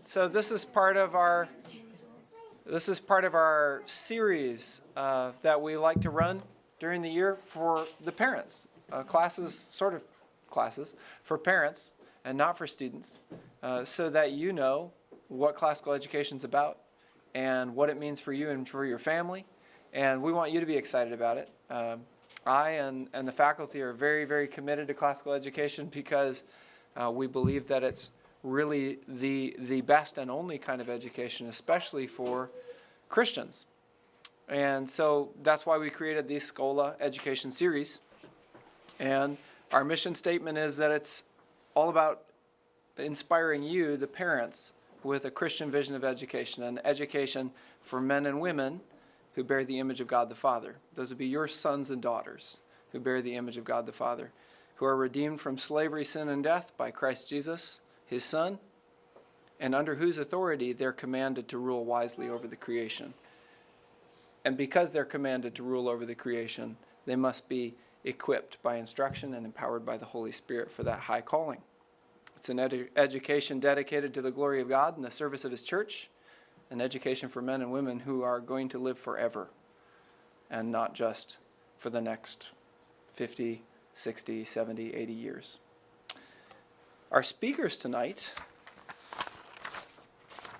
So this is part of our series that we like to run during the year for the parents. Classes for parents and not for students, so that you know what classical education is about and what it means for you and for your family. And we want you to be excited about it. I and the faculty are very, very committed to classical education because we believe that it's really the best and only kind of education, especially for Christians. And so that's why we created the Schola education series. And our mission statement is that it's all about inspiring you, the parents, with a Christian vision of education, and education for men and women who bear the image of God the Father. Those would be your sons and daughters who bear the image of God the Father, who are redeemed from slavery, sin, and death by Christ Jesus, his Son, and under whose authority they're commanded to rule wisely over the creation. And because they're commanded to rule over the creation, they must be equipped by instruction and empowered by the Holy Spirit for that high calling. It's an education dedicated to the glory of God and the service of his church, an education for men and women who are going to live forever and not just for the next 50, 60, 70, 80 years. Our speakers tonight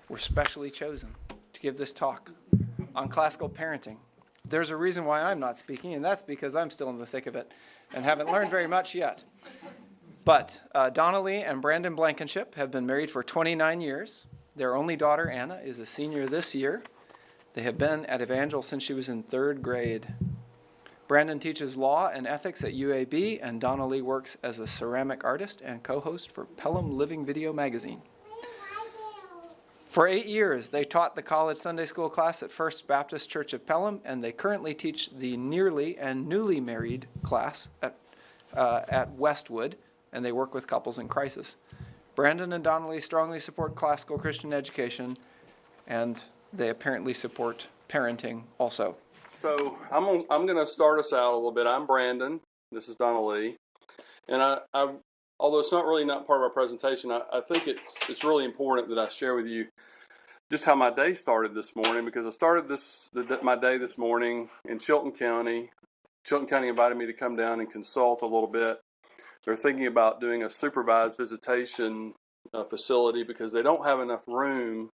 were specially chosen to give this talk on classical parenting. There's a reason why I'm not speaking, and that's because I'm still in the thick of it and haven't learned very much yet. But Donnelly and Brandon Blankenship have been married for 29 years. Their only daughter, Anna, is a senior this year. They have been at Evangel since she was in 3rd grade. Brandon teaches law and ethics at UAB, and Donnelly works as a ceramic artist and co-host for Pelham Living Video Magazine. For 8 years, they taught the college Sunday school class at First Baptist Church of Pelham, and they currently teach the nearly and newly married class at Westwood, and they work with couples in crisis. Brandon and Donnelly strongly support classical Christian education, and they apparently support parenting also. So I'm going to start us out a little bit. I'm Brandon. This is Donnelly. And I although it's not part of our presentation, I think it's really important that I share with you just how my day started this morning, because I started my day this morning in Chilton County. Chilton County invited me to come down and consult a little bit. They're thinking about doing a supervised visitation facility because they don't have enough room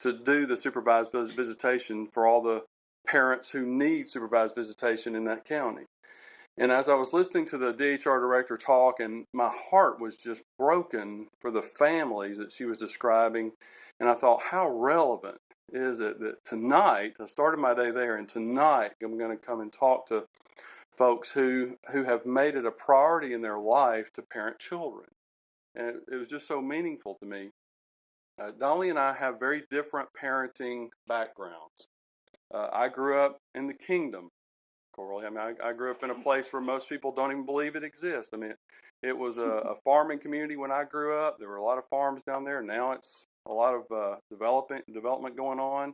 to do the supervised visitation for all the parents who need supervised visitation in that county. And as I was listening to the DHR director talk, and my heart was just broken for the families that she was describing, and I thought, how relevant is it that tonight, I started my day there, and tonight I'm going to come and talk to folks who have made it a priority in their life to parent children. And it was just so meaningful to me. Dolly and I have very different parenting backgrounds. I grew up in the kingdom, Coralie. I mean, I grew up in a place where most people don't even believe it exists. I mean, it was a farming community when I grew up. There were a lot of farms down there. Now it's a lot of development going on.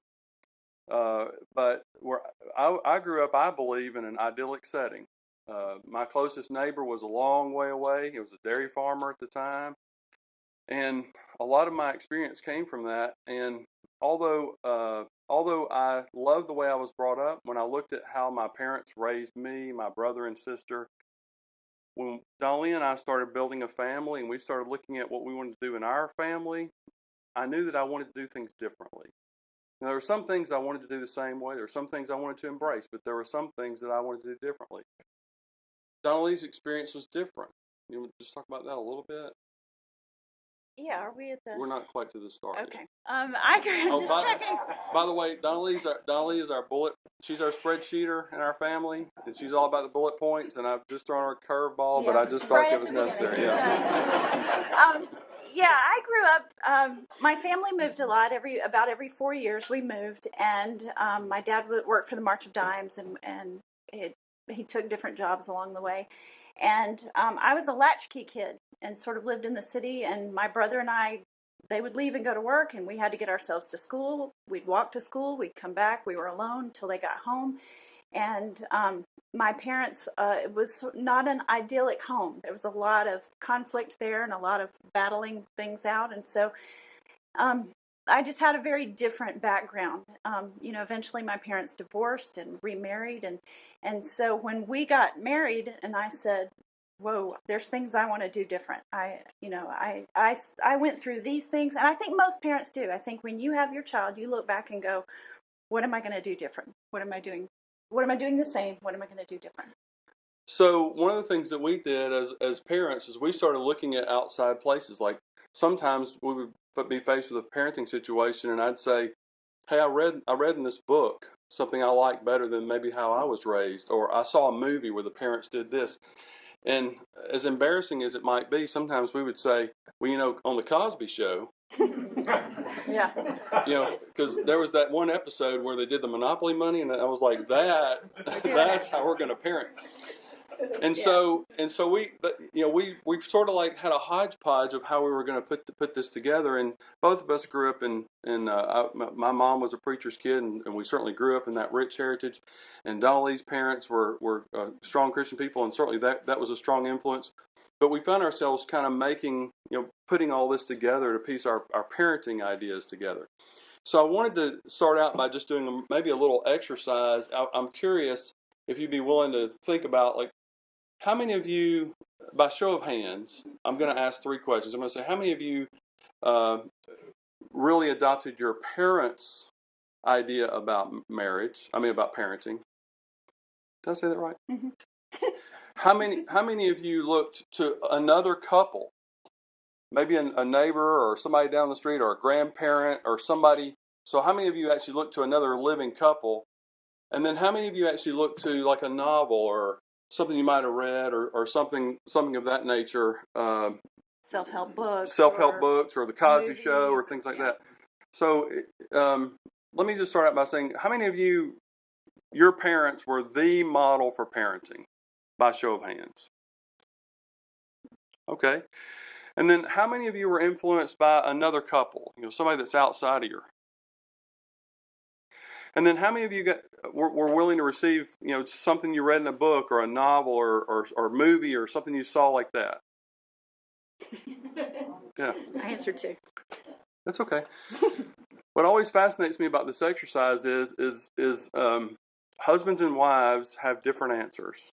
But where I grew up, I believe, in an idyllic setting. My closest neighbor was a long way away. He was a dairy farmer at the time. And a lot of my experience came from that. And although I loved the way I was brought up, when I looked at how my parents raised me, my brother and sister, when Dolly and I started building a family and we started looking at what we wanted to do in our family, I knew that I wanted to do things differently. Now, there were some things I wanted to do the same way. There were some things I wanted to embrace, but there were some things that I wanted to do differently. Dolly's experience was different. You want to just talk about that a little bit? Yeah, are we at the... We're not quite to the start Okay. yet. I'm just checking. By the way, Donnelly is our bullet. She's our spreadsheeter in our family, and she's all about the bullet points. And I've just thrown her a curveball, but I just felt it was necessary. Yeah, I grew up. My family moved a lot. About every 4 years, we moved, and my dad worked for the March of Dimes, and he took different jobs along the way. And I was a latchkey kid and sort of lived in the city, and my brother and I, they would leave and go to work, and we had to get ourselves to school. We'd walk to school. We'd come back. We were alone until they got home. And my parents, it was not an idyllic home. There was a lot of conflict there and a lot of battling things out. And so I just had a very different background. Eventually my parents divorced and remarried, and so when we got married, and I said, "Whoa, there's things I want to do different." I went through these things, and I think most parents do. I think when you have your child, you look back and go, "What am I going to do different? What am I doing? What am I doing the same? What am I going to do different?" So one of the things that we did as parents is we started looking at outside places. Like sometimes we would be faced with a parenting situation, and I'd say, "Hey, I read in this book something I like better than maybe how I was raised," or "I saw a movie where the parents did this." And as embarrassing as it might be, sometimes we would say, "Well, on the Cosby Show." Yeah. Because there was that one episode where they did the Monopoly money, and I was like, that's how we're going to parent. And so we sort of like had a hodgepodge of how we were going to put this together. And both of us grew up my mom was a preacher's kid, and we certainly grew up in that rich heritage. And Donnelly's parents were strong Christian people, and certainly that was a strong influence. But we found ourselves kind of putting all this together to piece our parenting ideas together. So I wanted to start out by just doing maybe a little exercise. I'm curious if you'd be willing to think about, like, how many of you, by show of hands, I'm going to ask 3 questions. I'm going to say, how many of you really adopted your parents' idea about about parenting? Did I say that right? Mm-hmm. How many of you looked to another couple, maybe a neighbor or somebody down the street or a grandparent or somebody? So how many of you actually looked to another living couple? And then how many of you actually looked to like a novel or something you might have read or something of that nature? Self-help books. Self-help books or the Cosby movies, Show or things like that. So let me just start out by saying, how many of you, your parents were the model for parenting, by show of hands? Okay. And then how many of you were influenced by another couple, somebody that's outside of your? And then how many of you were willing to receive, something you read in a book or a novel or movie or something you saw like that? Yeah. I answered 2. That's okay. What always fascinates me about this exercise is husbands and wives have different answers.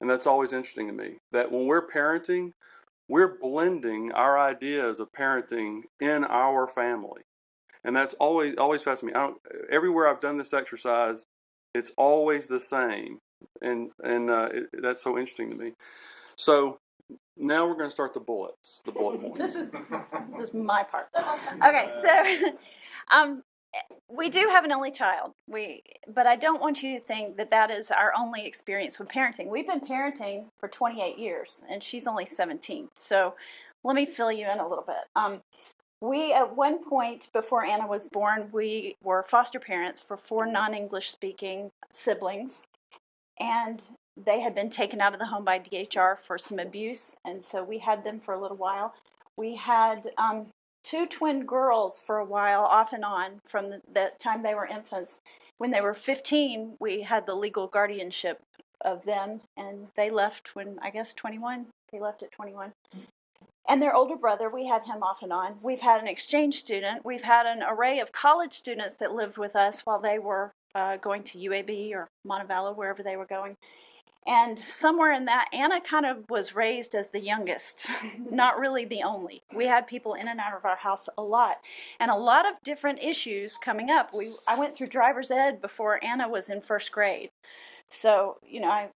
And that's always interesting to me, that when we're parenting, we're blending our ideas of parenting in our family. And that's always fascinates me. Everywhere I've done this exercise, it's always the same. And that's so interesting to me. So now we're going to start the bullet points. This is my part. Okay, so we do have an only child. But I don't want you to think that is our only experience with parenting. We've been parenting for 28 years, and she's only 17. So let me fill you in a little bit. We, at one point before Anna was born, we were foster parents for 4 non-English speaking siblings, and they had been taken out of the home by DHR for some abuse, and so we had them for a little while. We had 2 twin girls for a while, off and on, from the time they were infants. When they were 15, we had the legal guardianship of them, and they left when, I guess, 21. They left at 21. And their older brother, we had him off and on. We've had an exchange student. We've had an array of college students that lived with us while they were going to UAB or Montevallo, wherever they were going. And somewhere in that, Anna kind of was raised as the youngest, not really the only. We had people in and out of our house a lot, and a lot of different issues coming up. I went through driver's ed before Anna was in 1st grade. So,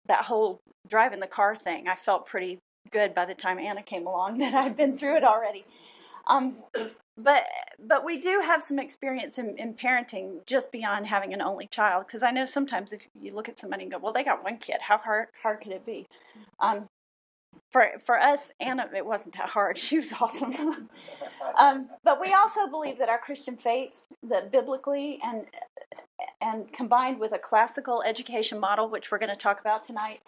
that whole driving the car thing, I felt pretty good by the time Anna came along that I'd been through it already. But we do have some experience in parenting just beyond having an only child, because I know sometimes if you look at somebody and go, well, they got 1 kid, how hard could it be? For us, Anna, it wasn't that hard. She was awesome. But we also believe that our Christian faith, that biblically and combined with a classical education model, which we're going to talk about tonight,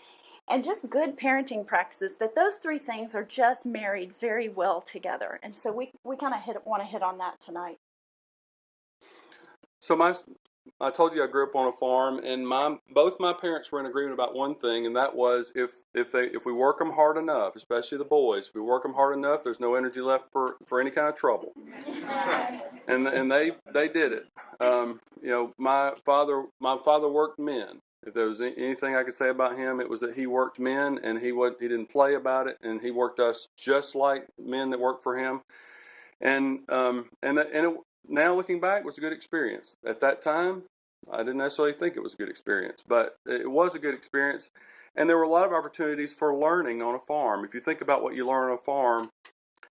and just good parenting practices, that those 3 things are just married very well together. And so we kind of want to hit on that tonight. So I told you I grew up on a farm, and both my parents were in agreement about one thing, and that was if we work them hard enough, especially the boys, if we work them hard enough, there's no energy left for any kind of trouble. And they did it. My father worked men. If there was anything I could say about him, it was that he worked men, and he didn't play about it, and he worked us just like men that worked for him. Now looking back, it was a good experience. At that time, I didn't necessarily think it was a good experience, but it was a good experience. And there were a lot of opportunities for learning on a farm. If you think about what you learn on a farm,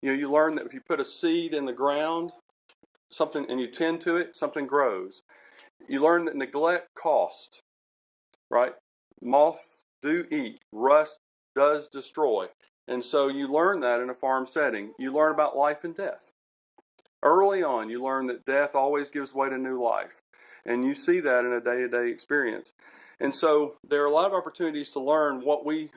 you learn that if you put a seed in the ground, something, and you tend to it, something grows. You learn that neglect costs, right? Moths do eat, rust does destroy. And so you learn that in a farm setting. You learn about life and death. Early on, you learn that death always gives way to new life. And you see that in a day-to-day experience. And so there are a lot of opportunities to learn what we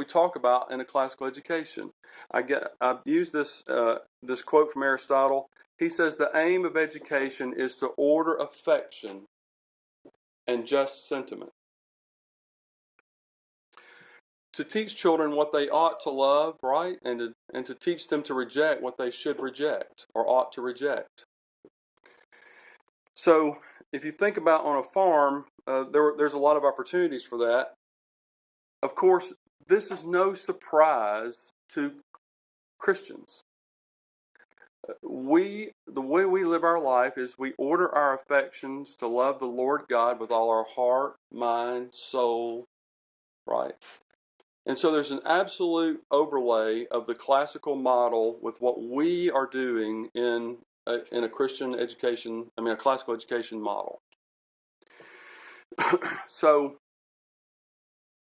talk about in a classical education. I've used this quote from Aristotle. He says the aim of education is to order affection and just sentiment. To teach children what they ought to love, right? And to teach them to reject what they should reject or ought to reject. So if you think about on a farm, there's a lot of opportunities for that. Of course, this is no surprise to Christians. The way we live our life is we order our affections to love the Lord God with all our heart, mind, soul, right? And so there's an absolute overlay of the classical model with what we are doing in a Christian education, a classical education model. So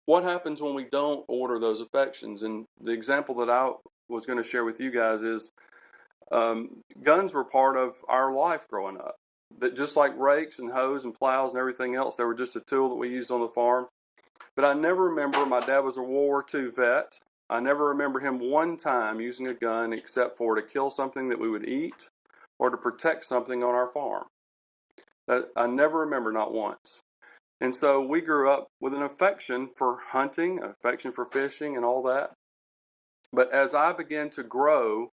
what happens when we don't order those affections? And the example that I was going to share with you guys is guns were part of our life growing up. That just like rakes and hoes and plows and everything else, they were just a tool that we used on the farm. But I never remember, my dad was a World War II vet. I never remember him one time using a gun except for to kill something that we would eat or to protect something on our farm. That I never remember, not once. And so we grew up with an affection for hunting, an affection for fishing and all that. But as I began to grow,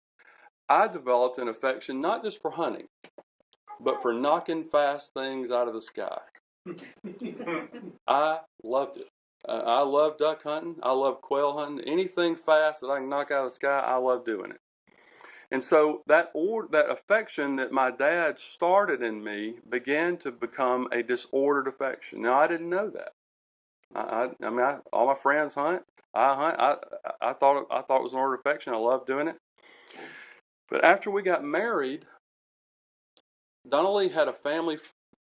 I developed an affection not just for hunting, but for knocking fast things out of the sky. I loved it. I love duck hunting. I love quail hunting. Anything fast that I can knock out of the sky, I love doing it. And so that affection that my dad started in me began to become a disordered affection. Now, I didn't know that. All my friends hunt. I hunt. I thought it was an ordered affection. I loved doing it. But after we got married, Donnelly had a family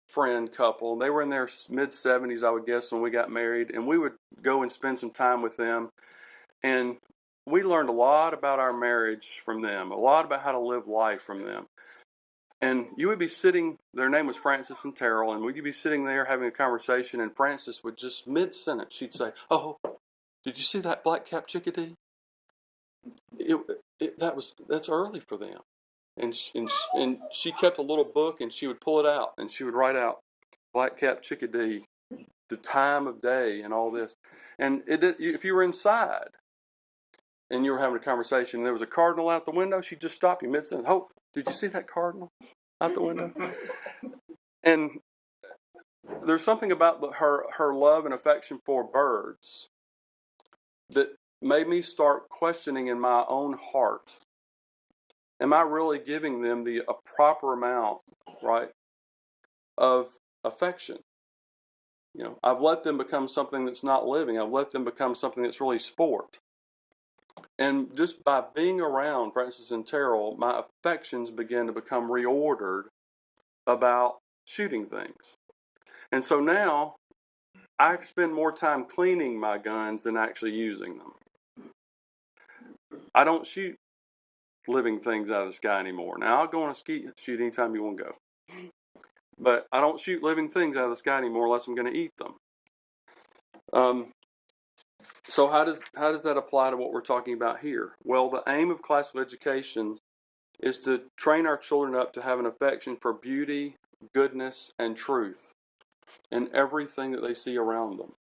friend couple. They were in their mid-70s, I would guess, when we got married, and we would go and spend some time with them. And we learned a lot about our marriage from them, a lot about how to live life from them. And you would be sitting, their name was Francis and Terrell, and we'd be sitting there having a conversation, and Francis would just mid-sentence, she'd say, "Oh, did you see that black-capped chickadee? That's early for them." And she kept a little book, and she would pull it out, and she would write out black-capped chickadee, the time of day, and all this. And if you were inside and you were having a conversation, and there was a cardinal out the window, she'd just stop you mid-sentence. "Oh, did you see that cardinal out the window?" And there's something about her love and affection for birds that made me start questioning in my own heart, am I really giving them a proper amount, right, of affection? I've let them become something that's not living. I've let them become something that's really sport. And just by being around Francis and Terrell, my affections began to become reordered about shooting things. And so now I spend more time cleaning my guns than actually using them. I don't shoot living things out of the sky anymore. Now, I'll go on a skeet shoot anytime you want to go. But I don't shoot living things out of the sky anymore unless I'm going to eat them. So how does that apply to what we're talking about here? Well, the aim of classical education is to train our children up to have an affection for beauty, goodness, and truth. in everything that they see around them.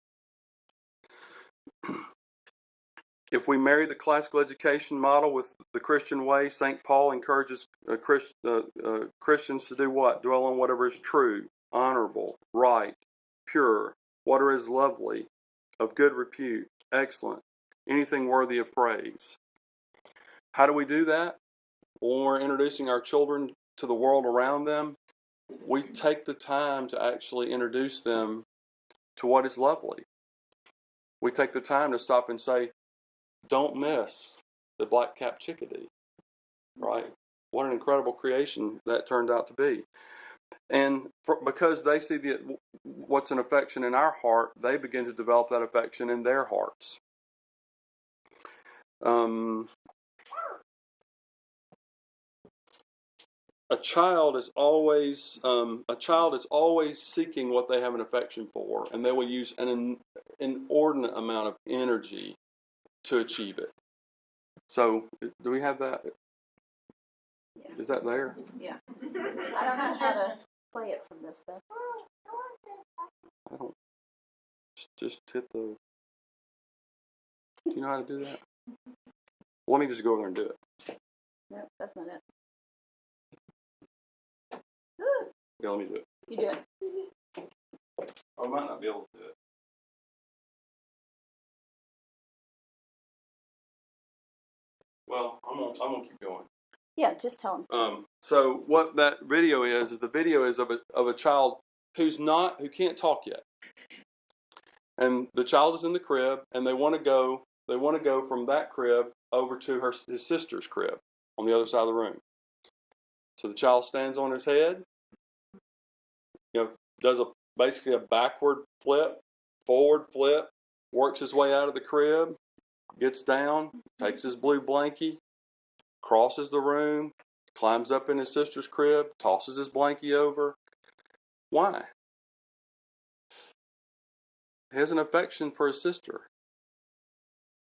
If we marry the classical education model with the Christian way, St. Paul encourages Christians to do what? Dwell on whatever is true, honorable, right, pure, whatever is lovely, of good repute, excellent, anything worthy of praise. How do we do that? When we're introducing our children to the world around them, we take the time to actually introduce them to what is lovely. We take the time to stop and say, don't miss the black-capped chickadee, right? What an incredible creation that turned out to be. And because they see what's an affection in our heart, they begin to develop that affection in their hearts. A child is always seeking what they have an affection for, and they will use an inordinate amount of energy to achieve it. So, do we have that? Yeah. Is that there? Yeah. I don't know how to play it from this, though. I don't. Just hit the. Do you know how to do that? Let me just go over there and do it. Nope, that's not it. Yeah, let me do it. You do it. I might not be able to do it. Well, I'm gonna keep going. Yeah, just tell them. So what that video is the video is of a child who can't talk yet, and the child is in the crib, and they want to go from that crib over to his sister's crib on the other side of the room. So the child stands on his head, does basically a backward flip, forward flip, works his way out of the crib, gets down, takes his blue blankie, crosses the room, climbs up in his sister's crib, tosses his blankie over. Why? He has an affection for his sister,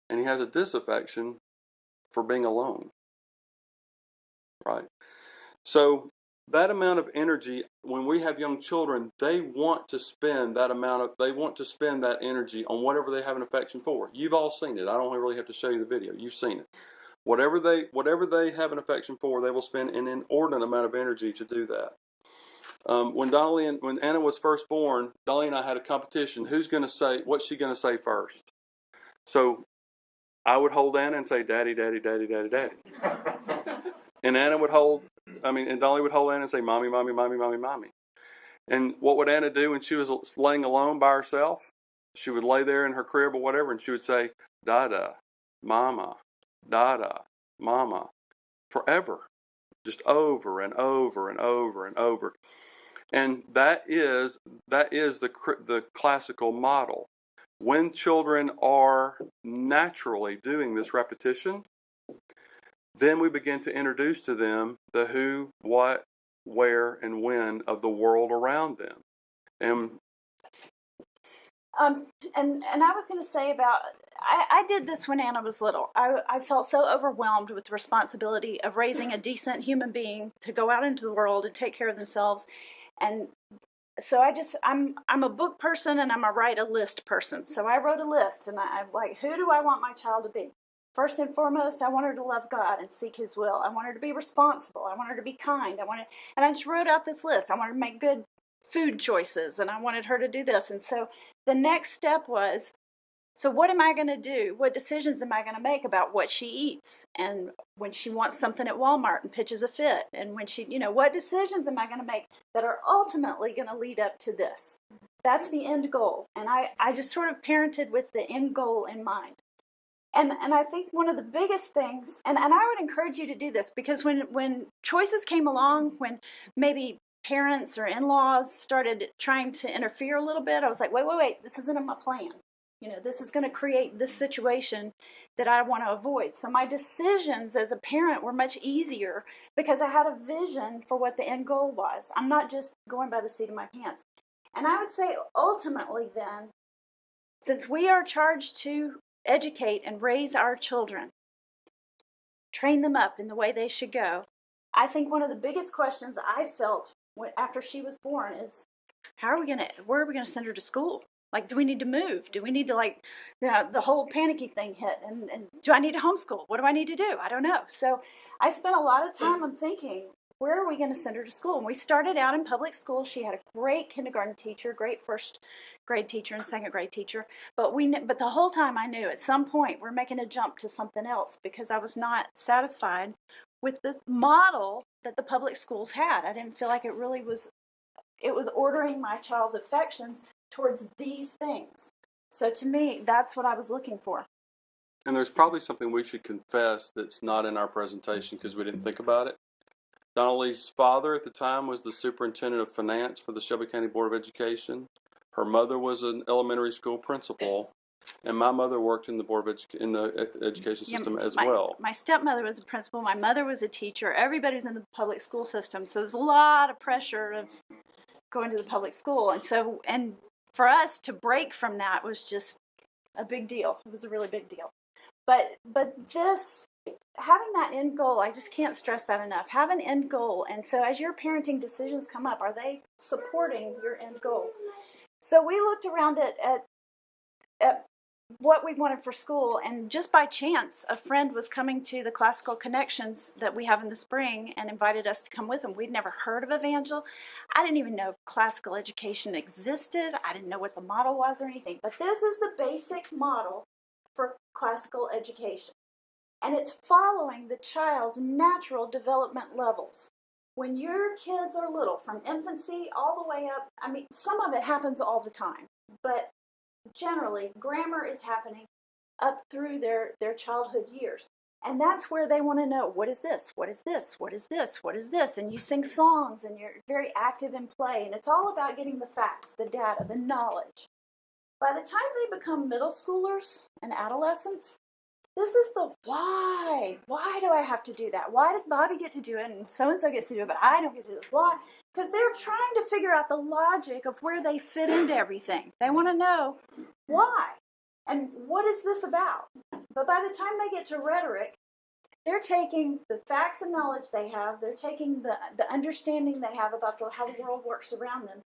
and he has a disaffection for being alone. Right? So that amount of energy, when we have young children, they want to spend that energy on whatever they have an affection for. You've all seen it. I don't really have to show you the video. You've seen it. Whatever they have an affection for, they will spend an inordinate amount of energy to do that. When Anna was first born, Dolly and I had a competition. What's she going to say first? So I would hold Anna and say, "Daddy, Daddy, Daddy, Daddy, Daddy." And Dolly would hold Anna and say, "Mommy, Mommy, Mommy, Mommy, Mommy." And what would Anna do when she was laying alone by herself? She would lay there in her crib or whatever, and she would say, "Dada, Mama, Dada, Mama," forever, just over and over and over and over. And that is the classical model. When children are naturally doing this repetition, then we begin to introduce to them the who, what, where, and when of the world around them. And I was going to say about, I did this when Anna was little. I felt so overwhelmed with the responsibility of raising a decent human being to go out into the world and take care of themselves. And so I'm a book person, and I'm a write a list person. So I wrote a list, and I'm like, who do I want my child to be? First and foremost, I want her to love God and seek His will. I want her to be responsible. I want her to be kind. And I just wrote out this list. I want her to make good food choices, and I wanted her to do this. And so the next step was, so what am I going to do? What decisions am I going to make about what she eats? And when she wants something at Walmart and pitches a fit, and when she, what decisions am I going to make that are ultimately going to lead up to this? That's the end goal. And I just sort of parented with the end goal in mind. And I think one of the biggest things, and I would encourage you to do this, because when choices came along, when maybe parents or in-laws started trying to interfere a little bit, I was like, wait, this isn't in my plan. This is going to create this situation that I want to avoid. So my decisions as a parent were much easier because I had a vision for what the end goal was. I'm not just going by the seat of my pants. And I would say ultimately then, since we are charged to educate and raise our children, train them up in the way they should go, I think one of the biggest questions I felt after she was born is, where are we gonna send her to school? Like, do we need to move? Do we need to, like, the whole panicky thing hit? And do I need to homeschool? What do I need to do? I don't know. So I spent a lot of time on thinking, where are we going to send her to school? And we started out in public school. She had a great kindergarten teacher, great first grade teacher and second grade teacher. But the whole time I knew at some point we're making a jump to something else, because I was not satisfied with the model that the public schools had. I didn't feel like it was ordering my child's affections towards these things. So to me, that's what I was looking for. And there's probably something we should confess that's not in our presentation because we didn't think about it. Donnelly's father at the time was the superintendent of finance for the Shelby County Board of Education. Her mother was an elementary school principal, and my mother worked in the education system as well. My stepmother was a principal. My mother was a teacher. Everybody was in the public school system, so there's a lot of pressure of going to the public school. And for us to break from that was just a big deal. It was a really big deal. But this, having that end goal, I just can't stress that enough. Have an end goal. And so as your parenting decisions come up, are they supporting your end goal? So we looked around at what we wanted for school, and just by chance, a friend was coming to the Classical Connections that we have in the spring and invited us to come with them. We'd never heard of Evangel. I didn't even know classical education existed. I didn't know what the model was or anything. But this is the basic model for classical education. And it's following the child's natural development levels. When your kids are little, from infancy all the way up, I mean, some of it happens all the time, but generally, grammar is happening up through their childhood years. And that's where they want to know, what is this? What is this? What is this? What is this? And you sing songs, and you're very active in play. And it's all about getting the facts, the data, the knowledge. By the time they become middle schoolers and adolescents, this is the why. Why do I have to do that? Why does Bobby get to do it and so-and-so gets to do it, but I don't get to do it? Why? Because they're trying to figure out the logic of where they fit into everything. They want to know why and what is this about? But by the time they get to rhetoric, they're taking the facts and knowledge they have, they're taking the understanding they have about how the world works around them,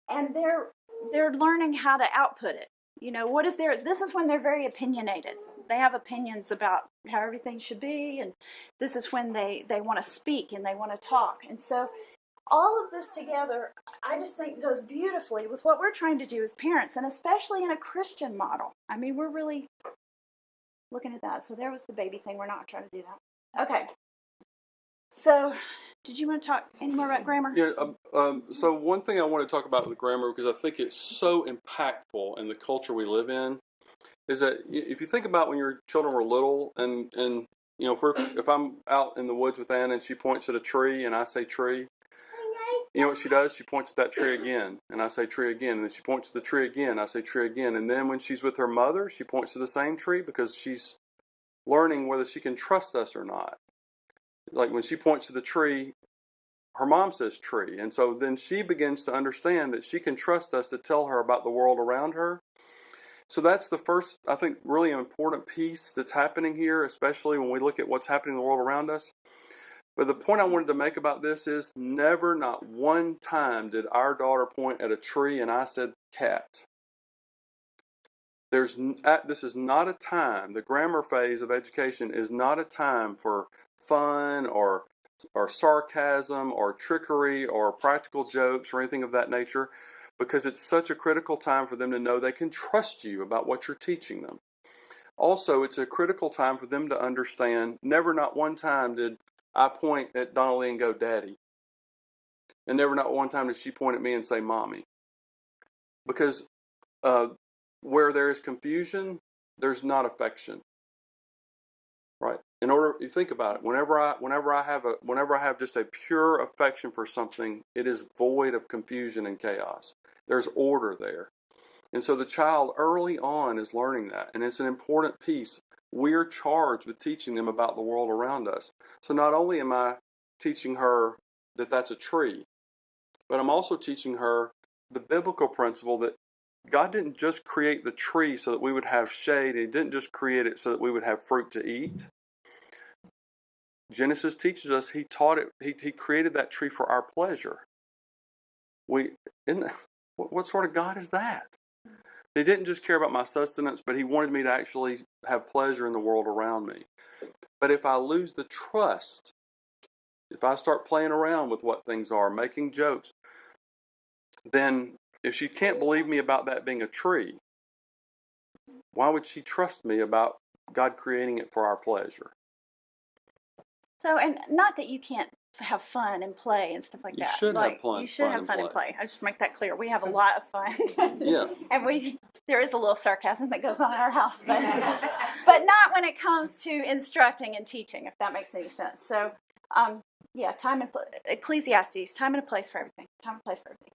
and they're learning how to output it. You know, this is when they're very opinionated. They have opinions about how everything should be, and this is when they want to speak and they want to talk. And so all of this together, I just think goes beautifully with what we're trying to do as parents, and especially in a Christian model. I mean, we're really looking at that. So there was the baby thing. We're not trying to do that. Okay. So did you want to talk any more about grammar? Yeah. So one thing I want to talk about with grammar, because I think it's so impactful in the culture we live in, is that if you think about when your children were little, and you know, if I'm out in the woods with Anna and she points at a tree and I say tree, you know what she does? She points at that tree again, and I say tree again, and then she points to the tree again, I say tree again, and then when she's with her mother, she points to the same tree because she's learning whether she can trust us or not. Like when she points to the tree, her mom says tree, and so then she begins to understand that she can trust us to tell her about the world around her. So that's the first, I think, really important piece that's happening here, especially when we look at what's happening in the world around us. But the point I wanted to make about this is never, not one time did our daughter point at a tree and I said cat. This is not a time, the grammar phase of education is not a time for fun or sarcasm or trickery or practical jokes or anything of that nature, because it's such a critical time for them to know they can trust you about what you're teaching them. Also, it's a critical time for them to understand, never not one time did I point at Donnelly and go, Daddy. And never not one time did she point at me and say, Mommy. Because where there is confusion, there's not affection. Right? In order, you think about it, whenever I have just a pure affection for something, it is void of confusion and chaos. There's order there. And so the child early on is learning that, and it's an important piece. We're charged with teaching them about the world around us. So not only am I teaching her that that's a tree, but I'm also teaching her the biblical principle that God didn't just create the tree so that we would have shade. He didn't just create it so that we would have fruit to eat. Genesis teaches us He created that tree for our pleasure. What sort of God is that? He didn't just care about my sustenance, but he wanted me to actually have pleasure in the world around me. But if I lose the trust, if I start playing around with what things are, making jokes, then if she can't believe me about that being a tree, why would she trust me about God creating it for our pleasure? So, and not that you can't have fun and play and stuff like You that. should have Like, fun- you should fun have and fun and play. play. I just make that clear. We have a lot of fun. Yeah. And there is a little sarcasm that goes on in our house, but not when it comes to instructing and teaching, if that makes any sense. So, yeah, Ecclesiastes, time and a place for everything. Time and place for everything.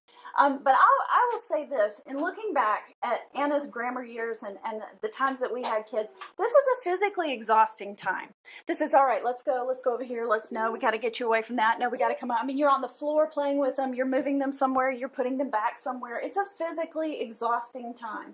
But I will say this, in looking back at Anna's grammar years and the times that we had kids, this is a physically exhausting time. This is, all right, let's go over here. We got to get you away from that. No, we got to come out. I mean, you're on the floor playing with them. You're moving them somewhere. You're putting them back somewhere. It's a physically exhausting time.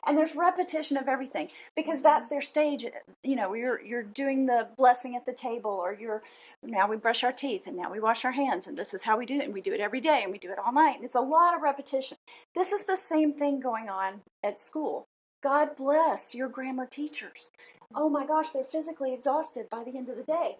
And there's repetition of everything because that's their stage. You know, you're doing the blessing at the table, or now we brush our teeth, and now we wash our hands, and this is how we do it, and we do it every day, and we do it all night. And it's a lot of repetition. This is the same thing going on at school. God bless your grammar teachers. Oh my gosh, they're physically exhausted by the end of the day.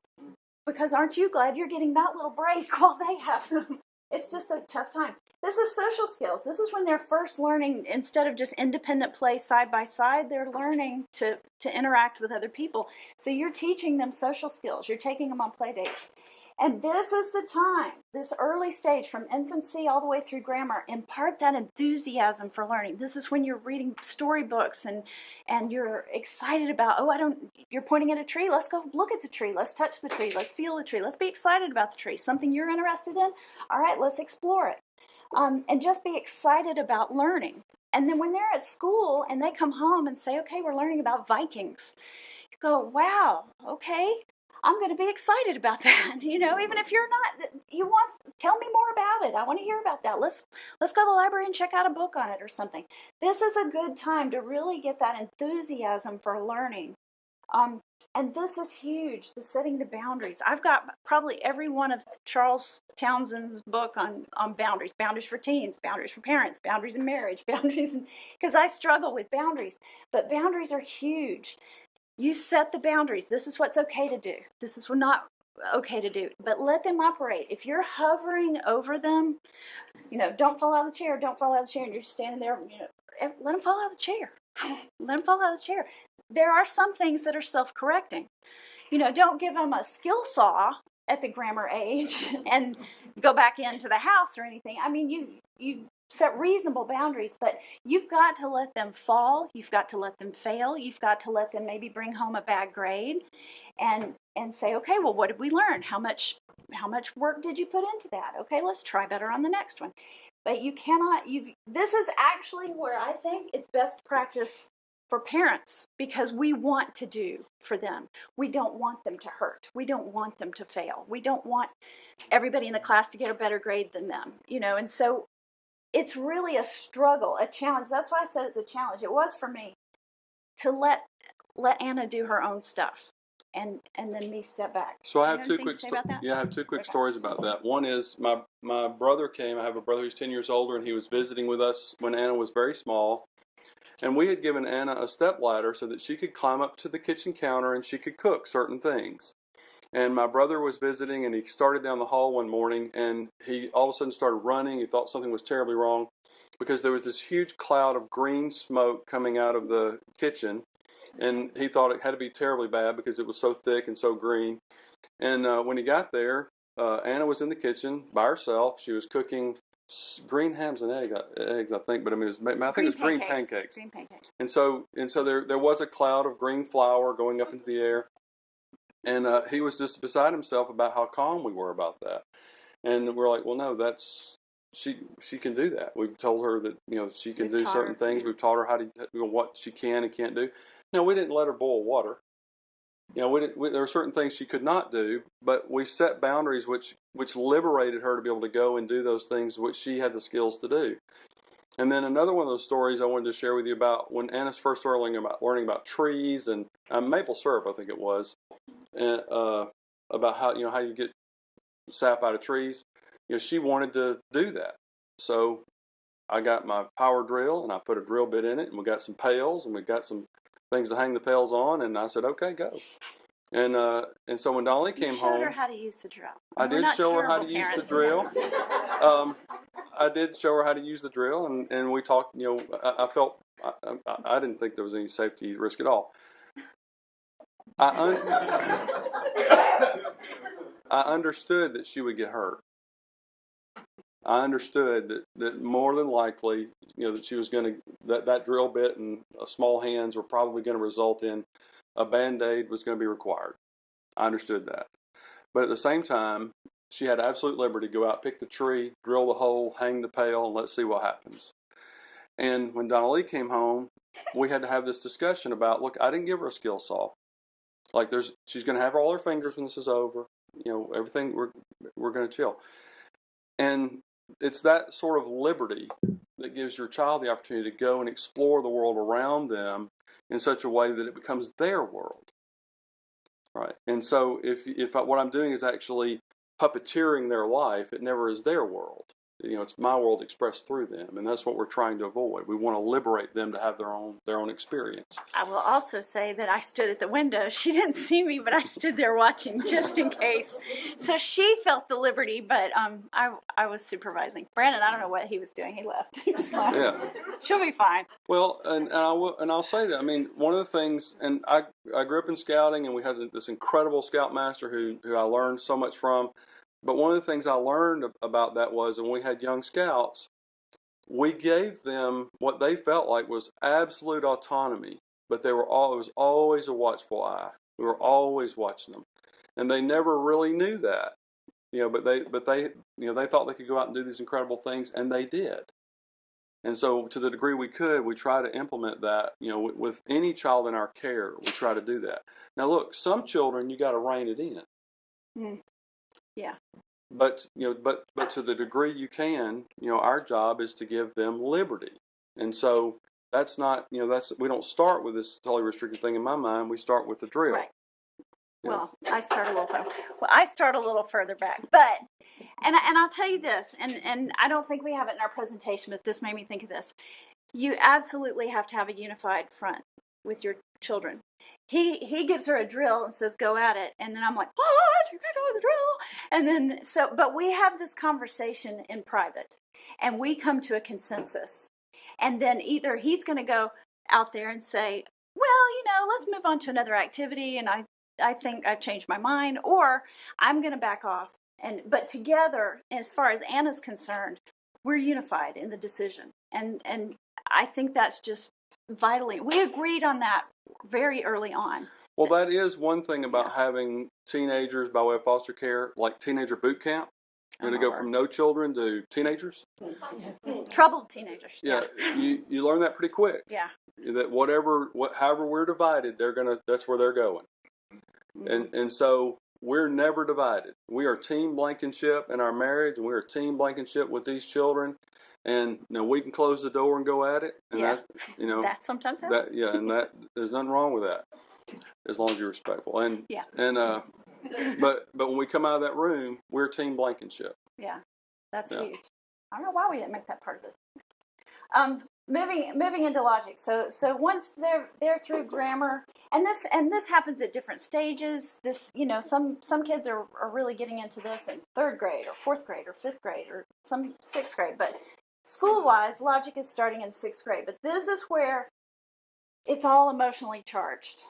Because aren't you glad you're getting that little break while they have them? It's just a tough time. This is social skills. This is when they're first learning, instead of just independent play side by side, they're learning to interact with other people. So you're teaching them social skills. You're taking them on play dates. And this is the time, this early stage from infancy all the way through grammar, impart that enthusiasm for learning. This is when you're reading storybooks and you're excited about, you're pointing at a tree. Let's go look at the tree. Let's touch the tree. Let's feel the tree. Let's be excited about the tree. Something you're interested in? All right, let's explore it. And just be excited about learning. And then when they're at school and they come home and say, okay, we're learning about Vikings, you go, wow, okay, I'm going to be excited about that. You know, even if you're not, tell me more about it. I want to hear about that. Let's go to the library and check out a book on it or something. This is a good time to really get that enthusiasm for learning. And this is huge, the setting the boundaries. I've got probably every one of Charles Townsend's book on boundaries for teens, boundaries for parents, boundaries in marriage, because I struggle with boundaries. But boundaries are huge. You set the boundaries. This is what's okay to do. This is not okay to do. But let them operate. If you're hovering over them, don't fall out of the chair, and you're just standing there, let them fall out of the chair. Let them fall out of the chair. There are some things that are self-correcting. Don't give them a skill saw at the grammar age and go back into the house or anything. I mean, you set reasonable boundaries, but you've got to let them fall. You've got to let them fail. You've got to let them maybe bring home a bad grade and say, okay, well, what did we learn? How much work did you put into that? Okay, let's try better on the next one. But this is actually where I think it's best practice for parents, because we want to do for them. We don't want them to hurt. We don't want them to fail. We don't want everybody in the class to get a better grade than them, and so it's really a struggle, a challenge. That's why I said it's a challenge. It was for me to let Anna do her own stuff and then me step back. So I have You two have quick anything to say about that? I have two quick Okay. stories about that. One is my brother came. I have a brother who's 10 years older, and he was visiting with us when Anna was very small. And we had given Anna a step ladder so that she could climb up to the kitchen counter and she could cook certain things. And my brother was visiting, and he started down the hall one morning, and he all of a sudden started running. He thought something was terribly wrong because there was this huge cloud of green smoke coming out of the kitchen, and he thought it had to be terribly bad because it was so thick and so green. And when he got there, Anna was in the kitchen by herself. She was cooking green hams and eggs, I think, but I think it was green pancakes. Green pancakes. And so there was a cloud of green flour going up into the air, and he was just beside himself about how calm we were about that. And we're like, well, no, she can do that. We've told her that she can do certain things. We've taught her how to what she can and can't do. No, we didn't let her boil water. There were certain things she could not do, but we set boundaries which liberated her to be able to go and do those things which she had the skills to do. And then another one of those stories I wanted to share with you about when Anna's first learning about trees and maple syrup, I think it was, and about how you get sap out of trees. She wanted to do that. So I got my power drill and I put a drill bit in it, and we got some pails and we got some things to hang the pails on, and I said, okay, go. And so when Dolly came You showed her home, how to use the drill. I We're did not show her how to terrible use the parents. drill. I did show her how to use the drill, and we talked. I felt I didn't think there was any safety risk at all. I understood that she would get hurt. I understood that more than likely, that she was going to that drill bit and small hands were probably going to result in a Band-Aid was going to be required. I understood that, but at the same time, she had absolute liberty to go out, pick the tree, drill the hole, hang the pail, and let's see what happens. And when Donna Lee came home, we had to have this discussion about, look, I didn't give her a skill saw. Like she's going to have all her fingers when this is over. Everything we're going to chill. And it's that sort of liberty that gives your child the opportunity to go and explore the world around them in such a way that it becomes their world. Right. And so what I'm doing is actually puppeteering their life, it never is their world. It's my world expressed through them, and that's what we're trying to avoid. We want to liberate them to have their own experience. I will also say that I stood at the window. She didn't see me, but I stood there watching just in case. So she felt the liberty, but I was supervising. Brandon, I don't know what he was doing. He left. He was like, Yeah. She'll be fine. Well, and I'll say that. I mean, one of the things, and I grew up in scouting, and we had this incredible scoutmaster who I learned so much from. But one of the things I learned about that was when we had young scouts, we gave them what they felt like was absolute autonomy, but it was always a watchful eye. We were always watching them, and they never really knew that, but they thought they could go out and do these incredible things, and they did. And so, to the degree we could, we try to implement that. With any child in our care, we try to do that. Now, look, some children you got to rein it in. Mm. Yeah. But but to the degree you can, our job is to give them liberty, and so that's not, we don't start with this totally restricted thing in my mind. We start with the drill. Right. Well, I start a little further back, but and I'll tell you this, and I don't think we have it in our presentation, but this made me think of this. You absolutely have to have a unified front with your children. He gives her a drill and says, go at it. And then I'm like, what? You can't do the drill. And then, but we have this conversation in private and we come to a consensus. And then either he's going to go out there and say, well, let's move on to another activity. And I think I've changed my mind, or I'm going to back off. But together, as far as Anna's concerned, we're unified in the decision. And I think that's just vitally, we agreed on that very early on. Well, that is one thing about having teenagers by way of foster care, like teenager boot camp. To go from no children to teenagers. Troubled teenagers. Yeah. You learn that pretty quick. Yeah. That however we're divided, that's where they're going. Mm-hmm. And so we're never divided. We are team Blankenship in our marriage, and we are team Blankenship with these children. And we can close the door and go at it. And that sometimes happens. And that there's nothing wrong with that, as long as you're respectful. But when we come out of that room, we're team Blankenship. Yeah, that's huge. I don't know why we didn't make that part of this. Moving into logic. So once they're through grammar, and this happens at different stages. This, some kids are really getting into this in 3rd grade or 4th grade or 5th grade or some 6th grade, but school-wise, logic is starting in 6th grade. But this is where it's all emotionally charged.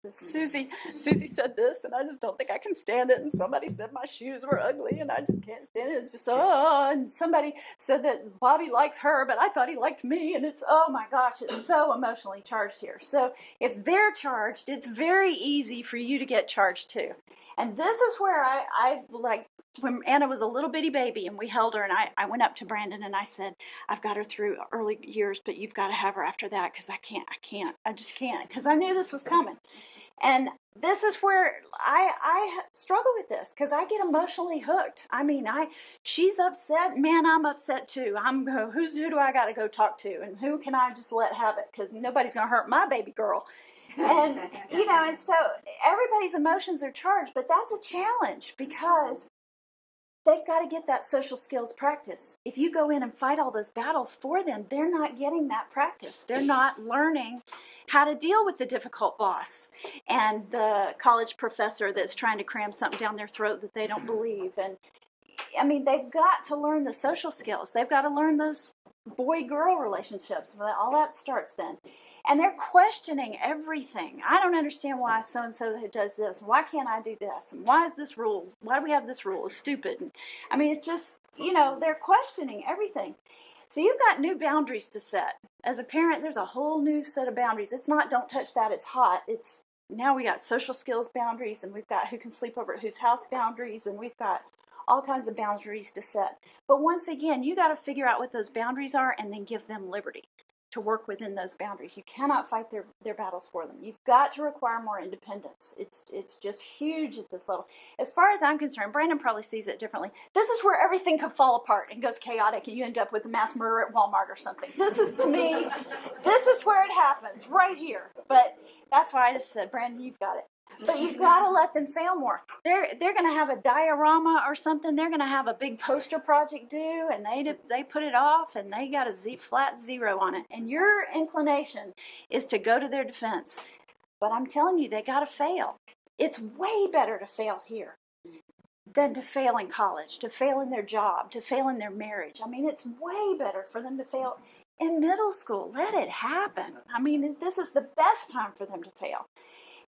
Susie said this, and I just don't think I can stand it. And somebody said my shoes were ugly, and I just can't stand it. It's just, and somebody said that Bobby likes her, but I thought he liked me. And it's, oh my gosh, it's so emotionally charged here. So if they're charged, it's very easy for you to get charged too. And this is where I like, when Anna was a little bitty baby and we held her, and I went up to Brandon and I said, I've got her through early years, but you've got to have her after that, because I just can't, because I knew this was coming. And this is where I struggle with this, because I get emotionally hooked. I mean, she's upset. Man, I'm upset too. Who do I got to go talk to? And who can I just let have it? Because nobody's going to hurt my baby girl. And, and so everybody's emotions are charged, but that's a challenge, because they've got to get that social skills practice. If you go in and fight all those battles for them, they're not getting that practice. They're not learning how to deal with the difficult boss and the college professor that's trying to cram something down their throat that they don't believe. And I mean, they've got to learn the social skills. They've got to learn those boy-girl relationships. All that starts then. And they're questioning everything. I don't understand why so-and-so does this. Why can't I do this? And why is this rule? Why do we have this rule? It's stupid. And, I mean, it's just, they're questioning everything. So you've got new boundaries to set. As a parent, there's a whole new set of boundaries. It's not don't touch that, it's hot. It's now we got social skills boundaries, and we've got who can sleep over at whose house boundaries, and we've got all kinds of boundaries to set. But once again, you got to figure out what those boundaries are and then give them liberty to work within those boundaries. You cannot fight their battles for them. You've got to require more independence. It's just huge at this level. As far as I'm concerned, Brandon probably sees it differently. This is where everything could fall apart and goes chaotic and you end up with a mass murder at Walmart or something. This is, to me, this is where it happens, right here. But that's why I just said, Brandon, you've got it. But you've got to let them fail more. They're going to have a diorama or something. They're going to have a big poster project due, and they put it off, and they got a flat 0 on it. And your inclination is to go to their defense. But I'm telling you, they got to fail. It's way better to fail here than to fail in college, to fail in their job, to fail in their marriage. I mean, it's way better for them to fail in middle school. Let it happen. I mean, this is the best time for them to fail.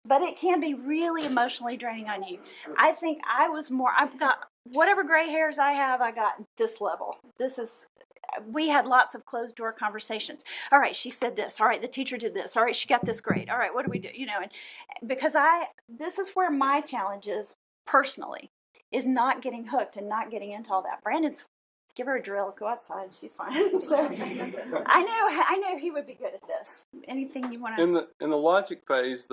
But it can be really emotionally draining on you. I think I've got whatever gray hairs I have, I got this level. We had lots of closed door conversations. All right, she said this. All right, the teacher did this. All right, she got this grade. All right, what do we do? And because this is where my challenge is personally, is not getting hooked and not getting into all that. Brandon's, give her a drill, go outside, she's fine. So I knew he would be good at this. Anything you want to? In the logic phase,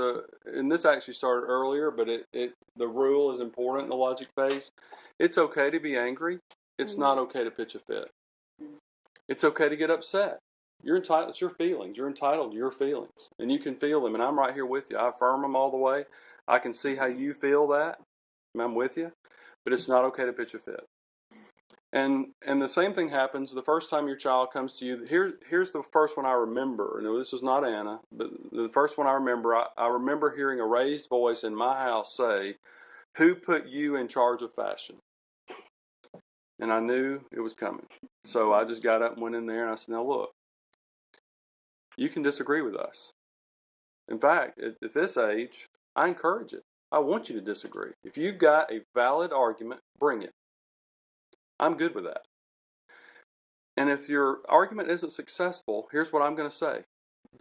and this actually started earlier, but the rule is important in the logic phase. It's okay to be angry. It's not okay to pitch a fit. It's okay to get upset. You're entitled. It's your feelings. You're entitled to your feelings, and you can feel them. And I'm right here with you. I affirm them all the way. I can see how you feel that. And I'm with you, but it's not okay to pitch a fit. And the same thing happens the first time your child comes to you. Here's the first one I remember. No, this was not Anna, but the first one I remember. I remember hearing a raised voice in my house say, "Who put you in charge of fashion?" And I knew it was coming. So I just got up and went in there and I said, "Now look, you can disagree with us. In fact, at this age, I encourage it. I want you to disagree. If you've got a valid argument, bring it. I'm good with that. And if your argument isn't successful, here's what I'm going to say.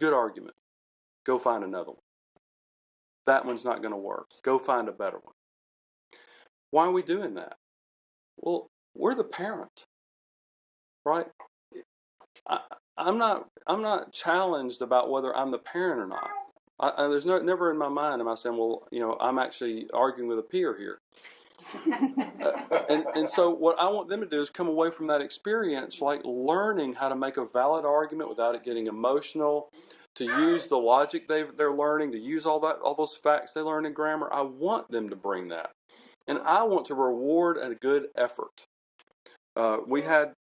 Good argument. Go find another one. That one's not going to work. Go find a better one." Why are we doing that? Well, we're the parent, right? I'm not challenged about whether I'm the parent or not. There's never in my mind am I saying, well, I'm actually arguing with a peer here. And so what I want them to do is come away from that experience like learning how to make a valid argument without it getting emotional, to use the logic they're learning, to use all those facts they learn in grammar. I want them to bring that. And I want to reward a good effort. We had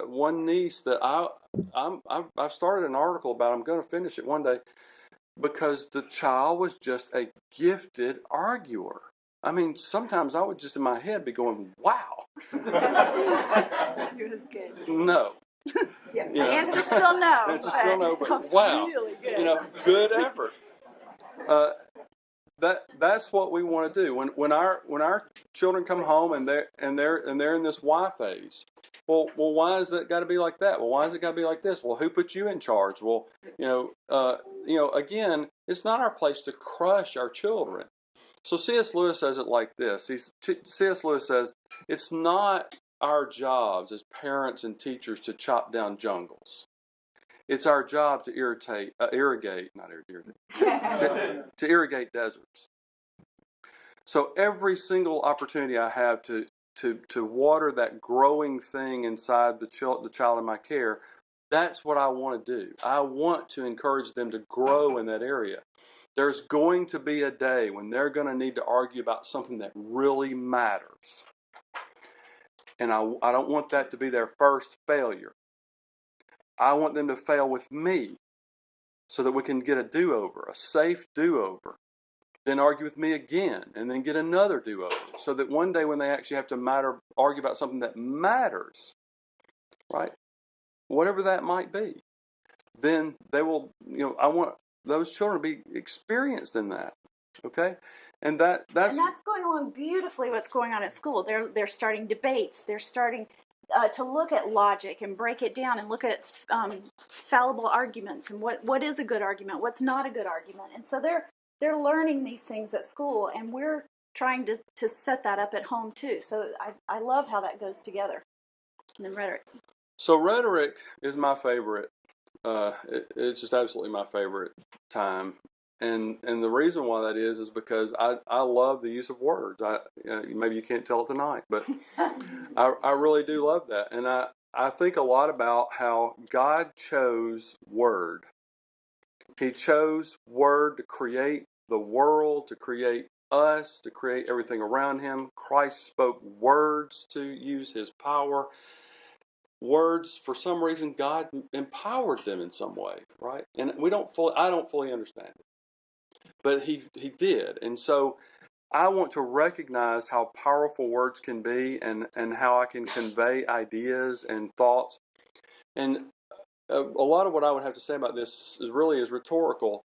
one niece that I've started an article about. I'm going to finish it one day because the child was just a gifted arguer. I mean, sometimes I would just in my head be going, "Wow." It was good. No. Yeah. The answer's still no. Answer's still no, but wow. Really good. Good effort. That's what we want to do. When our children come home and they're in this why phase. Well, why has that got to be like that? Well, why has it got to be like this? Well, who put you in charge? Well, again, it's not our place to crush our children. So C.S. Lewis says it like this. C.S. Lewis says, it's not our jobs as parents and teachers to chop down jungles. It's our job to irrigate deserts. So every single opportunity I have to water that growing thing inside the child in my care, that's what I want to do. I want to encourage them to grow in that area. There's going to be a day when they're going to need to argue about something that really matters. And I don't want that to be their first failure. I want them to fail with me so that we can get a do-over, a safe do-over. Then argue with me again, and then get another do-over. So that one day when they actually have to argue about something that matters, right? Whatever that might be, then they will, I want those children to be experienced in that. Okay? And that's going along beautifully what's going on at school. They're starting debates. They're starting to look at logic and break it down and look at fallible arguments and what is a good argument, what's not a good argument. And so they're learning these things at school, and we're trying to set that up at home too. So I love how that goes together. And then rhetoric. So rhetoric is my favorite. It's just absolutely my favorite time. And the reason why that is because I love the use of words. Maybe you can't tell it tonight, but I really do love that. And I think a lot about how God chose word. He chose word to create the world, to create us, to create everything around him. Christ spoke words to use his power. Words, for some reason, God empowered them in some way, right? And I don't fully understand it. But he did. And so I want to recognize how powerful words can be and how I can convey ideas and thoughts. And a lot of what I would have to say about this is rhetorical.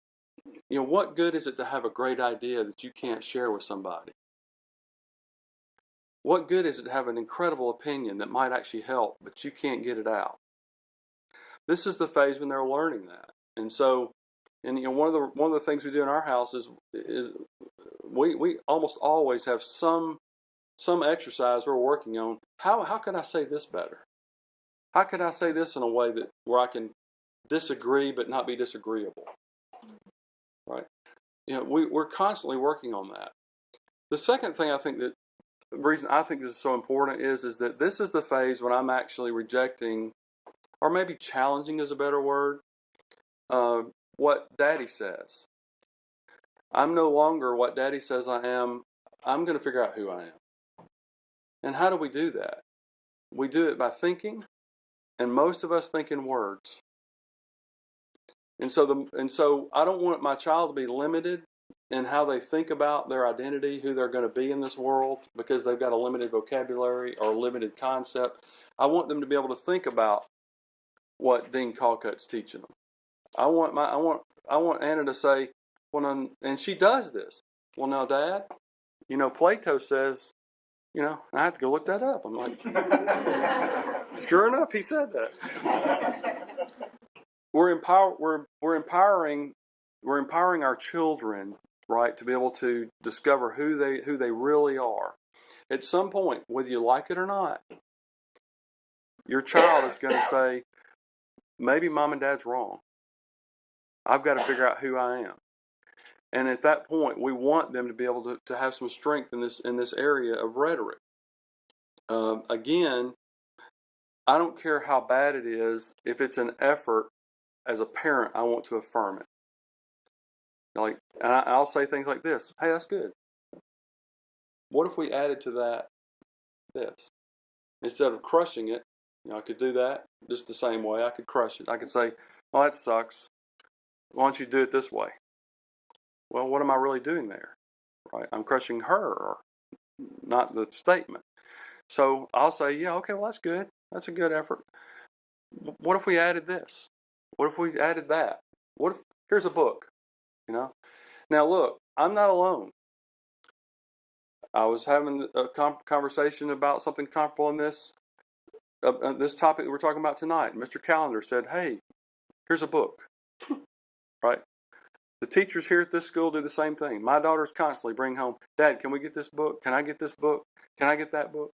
What good is it to have a great idea that you can't share with somebody? What good is it to have an incredible opinion that might actually help, but you can't get it out? This is the phase when they're learning that. And so, one of the things we do in our house is we almost always have some exercise we're working on. How can I say this better? How can I say this in a way where I can disagree but not be disagreeable? Right? We're constantly working on that. The second thing the reason I think this is so important is that this is the phase when I'm actually rejecting, or maybe challenging is a better word, what Daddy says. I'm no longer what Daddy says I am. I'm going to figure out who I am. And how do we do that? We do it by thinking, and most of us think in words. And so I don't want my child to be limited in how they think about their identity, who they're going to be in this world, because they've got a limited vocabulary or a limited concept. I want them to be able to think about what Dean Colcutt's teaching them. I want Anna to say, well, and she does this. Well, now, Dad, Plato says, I have to go look that up. I'm like, sure enough, he said that. We're empowering our children, right, to be able to discover who they really are. At some point, whether you like it or not, your child is going to say, maybe Mom and Dad's wrong. I've got to figure out who I am. And at that point, we want them to be able to have some strength in this area of rhetoric. Again, I don't care how bad it is. If it's an effort, as a parent, I want to affirm it. And I'll say things like this. Hey, that's good. What if we added to that this? Instead of crushing it, I could do that just the same way. I could crush it. I could say, well, that sucks. Why don't you do it this way? Well, what am I really doing there? Right? I'm crushing her, or not the statement. So I'll say, yeah, okay, well, that's good. That's a good effort. What if we added this? What if we added that? Here's a book, Now look, I'm not alone. I was having a conversation about something comparable in this topic that we're talking about tonight. Mr. Callender said, hey, here's a book, right? The teachers here at this school do the same thing. My daughters constantly bring home, Dad, can we get this book? Can I get this book? Can I get that book?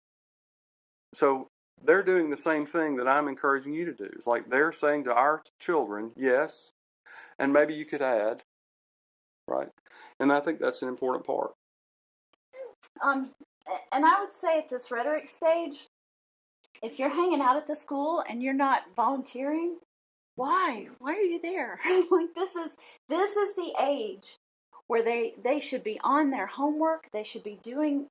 So they're doing the same thing that I'm encouraging you to do. It's like they're saying to our children, yes, and maybe you could add, right? And I think that's an important part. And I would say at this rhetoric stage, if you're hanging out at the school and you're not volunteering, why? Why are you there? Like this is the age where they should be on their homework. They should be doing,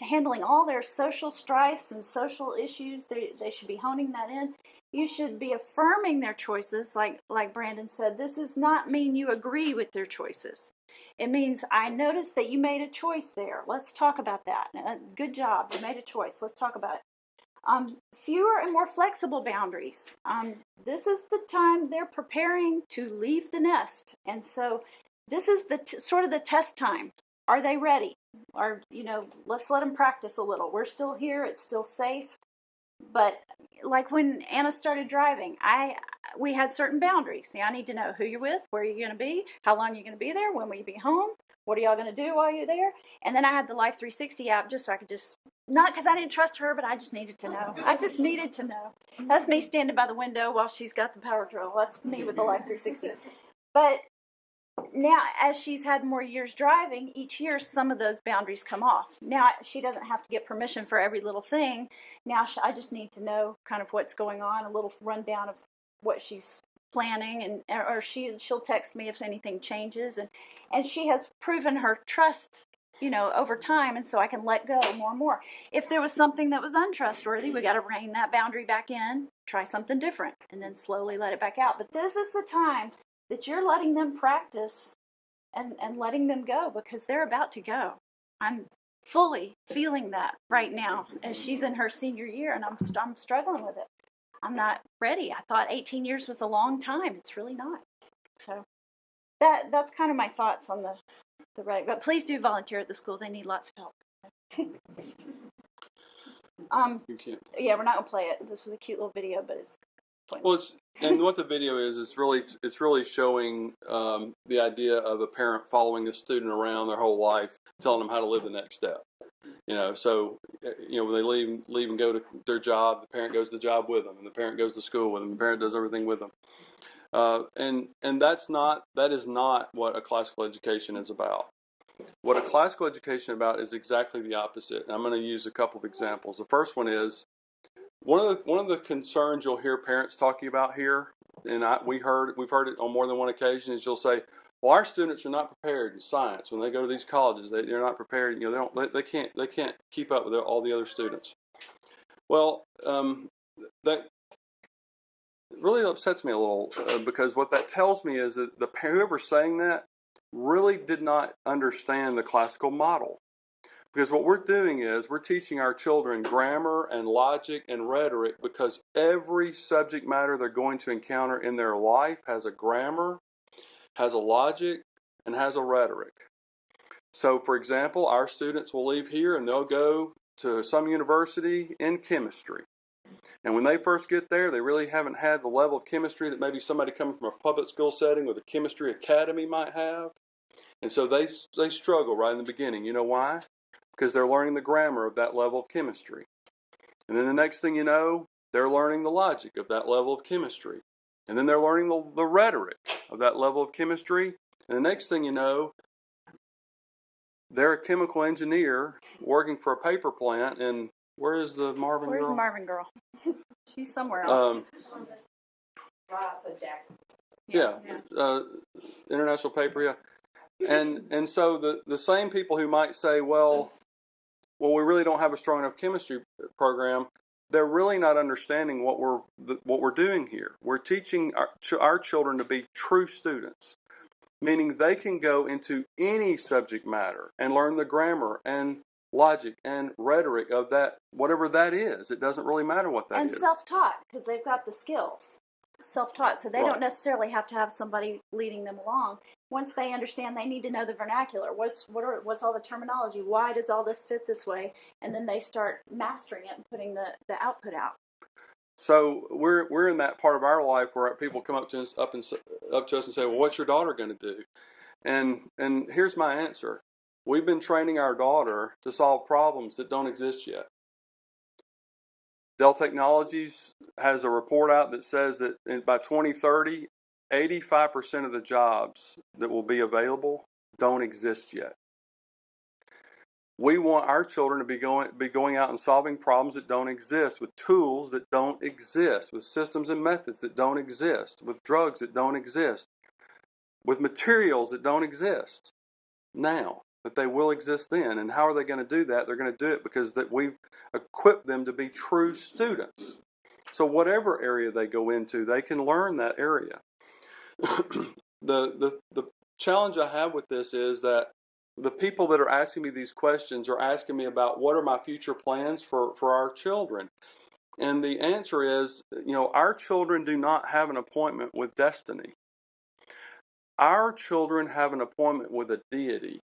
handling all their social strifes and social issues. They should be honing that in. You should be affirming their choices, like Brandon said. This does not mean you agree with their choices. It means, I noticed that you made a choice there. Let's talk about that. Good job. You made a choice. Let's talk about it. Fewer and more flexible boundaries. This is the time they're preparing to leave the nest. And so this is the sort of the test time. Are they ready? Or, let's let them practice a little. We're still here. It's still safe. But like when Anna started driving, we had certain boundaries. See, I need to know who you're with, where you're going to be, how long you're going to be there, when will you be home, what are y'all going to do while you're there? And then I had the Life 360 app just so I could not because I didn't trust her, but I just needed to know. I just needed to know. That's me standing by the window while she's got the power drill. That's me with the Life 360. But now, as she's had more years driving, each year some of those boundaries come off. Now, she doesn't have to get permission for every little thing. Now, I just need to know kind of what's going on, a little rundown of what she's planning, or she'll text me if anything changes. And she has proven her trust, over time, and so I can let go more and more. If there was something that was untrustworthy, we got to rein that boundary back in, try something different, and then slowly let it back out. But this is the time that you're letting them practice and letting them go, because they're about to go. I'm fully feeling that right now as she's in her senior year, and I'm struggling with it. I'm not ready. I thought 18 years was a long time. It's really not. So that's kind of my thoughts on the right. But please do volunteer at the school. They need lots of help. You can't. Yeah, we're not gonna play it. This was a cute little video, but it's Well, pointless. and what the video is, it's really showing the idea of a parent following a student around their whole life, telling them how to live the next step. So when they leave and go to their job, the parent goes to the job with them, and the parent goes to school with them, the parent does everything with them. And that is not what a classical education is about. What a classical education is about is exactly the opposite. And I'm going to use a couple of examples. The first one is one of the concerns you'll hear parents talking about here, and we've heard it on more than one occasion, is you'll say, well, our students are not prepared in science. When they go to these colleges, they're not prepared. They can't keep up with all the other students. Well, that really upsets me a little because what that tells me is that whoever's saying that really did not understand the classical model. Because what we're doing is we're teaching our children grammar and logic and rhetoric, because every subject matter they're going to encounter in their life has a grammar, has a logic, and has a rhetoric. So, for example, our students will leave here and they'll go to some university in chemistry. And when they first get there, they really haven't had the level of chemistry that maybe somebody coming from a public school setting with a chemistry academy might have. And so they struggle right in the beginning. You know why? Because they're learning the grammar of that level of chemistry. And then the next thing you know, they're learning the logic of that level of chemistry. And then they're learning the rhetoric of that level of chemistry. And the next thing you know, they're a chemical engineer working for a paper plant. And where is the Marvin girl? Where's the Marvin girl? She's somewhere else. Jackson. Yeah. International paper, yeah. And so the same people who might say, well, we really don't have a strong enough chemistry program, they're really not understanding what we're doing here. We're teaching our children to be true students, meaning they can go into any subject matter and learn the grammar and logic and rhetoric of that, whatever that is. It doesn't really matter what that is. And self-taught, because they've got the skills. Self-taught, so they Right. don't necessarily have to have somebody leading them along. Once they understand, they need to know the vernacular. What's all the terminology? Why does all this fit this way? And then they start mastering it and putting the output out. So we're in that part of our life where people come up to us and say, well, what's your daughter going to do? And here's my answer. We've been training our daughter to solve problems that don't exist yet. Dell Technologies has a report out that says that by 2030, 85% of the jobs that will be available don't exist yet. We want our children to be going out and solving problems that don't exist, with tools that don't exist, with systems and methods that don't exist, with drugs that don't exist, with materials that don't exist. now, that they will exist then. And how are they going to do that? They're going to do it because that we've equipped them to be true students. So whatever area they go into, they can learn that area. The challenge I have with this is that the people that are asking me these questions are asking me about what are my future plans for our children. And the answer is, our children do not have an appointment with destiny. Our children have an appointment with a deity.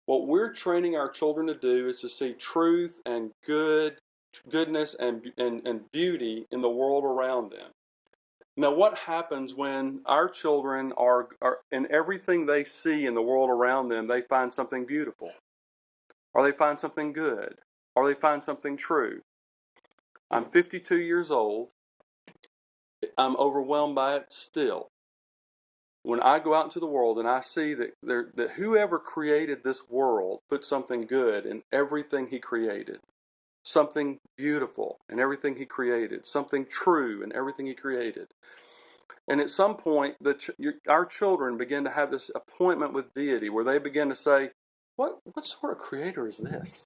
What we're training our children to do is to see truth and goodness and beauty in the world around them. Now, what happens when our children are in everything they see in the world around them, they find something beautiful, or they find something good, or they find something true? I'm 52 years old. I'm overwhelmed by it still. When I go out into the world and I see that whoever created this world put something good in everything he created, something beautiful in everything he created, something true in everything he created. And at some point, our children begin to have this appointment with deity where they begin to say, what sort of creator is this?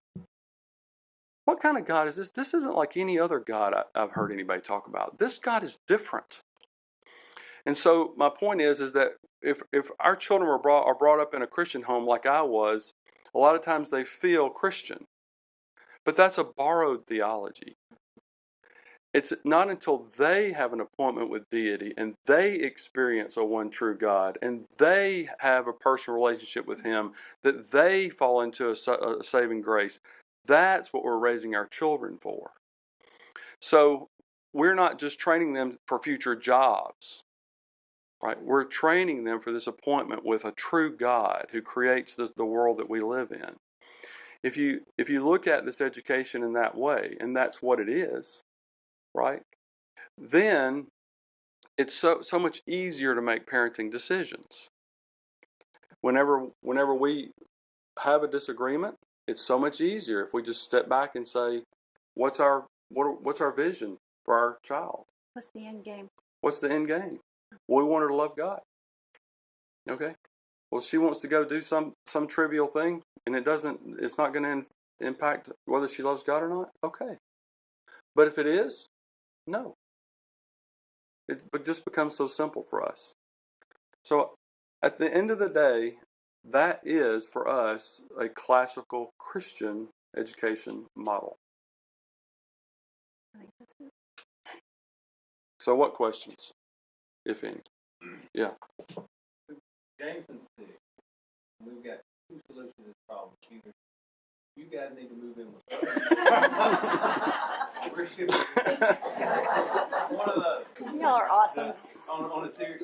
What kind of God is this? This isn't like any other God I've heard anybody talk about. This God is different. And so my point is that if our children are brought up in a Christian home like I was, a lot of times they feel Christian. But that's a borrowed theology. It's not until they have an appointment with deity and they experience a one true God and they have a personal relationship with him that they fall into a saving grace. That's what we're raising our children for. So we're not just training them for future jobs, right? We're training them for this appointment with a true God who creates the world that we live in. If you look at this education in that way, and that's what it is, right? Then it's so much easier to make parenting decisions. Whenever we have a disagreement, it's so much easier if we just step back and say, what's our vision for our child? What's the end game? What's the end game? Well, we want her to love God. Okay. Well, she wants to go do some trivial thing, and it's not going to impact whether she loves God or not. Okay. But if it is, no. It just becomes so simple for us. So at the end of the day, that is for us a classical Christian education model. I think that's it. So what questions, if any? Yeah. James and Steve, we've got two solutions to this problem. Either you guys need to move in with us. We're shipping. One of the. Y'all are awesome. On a serious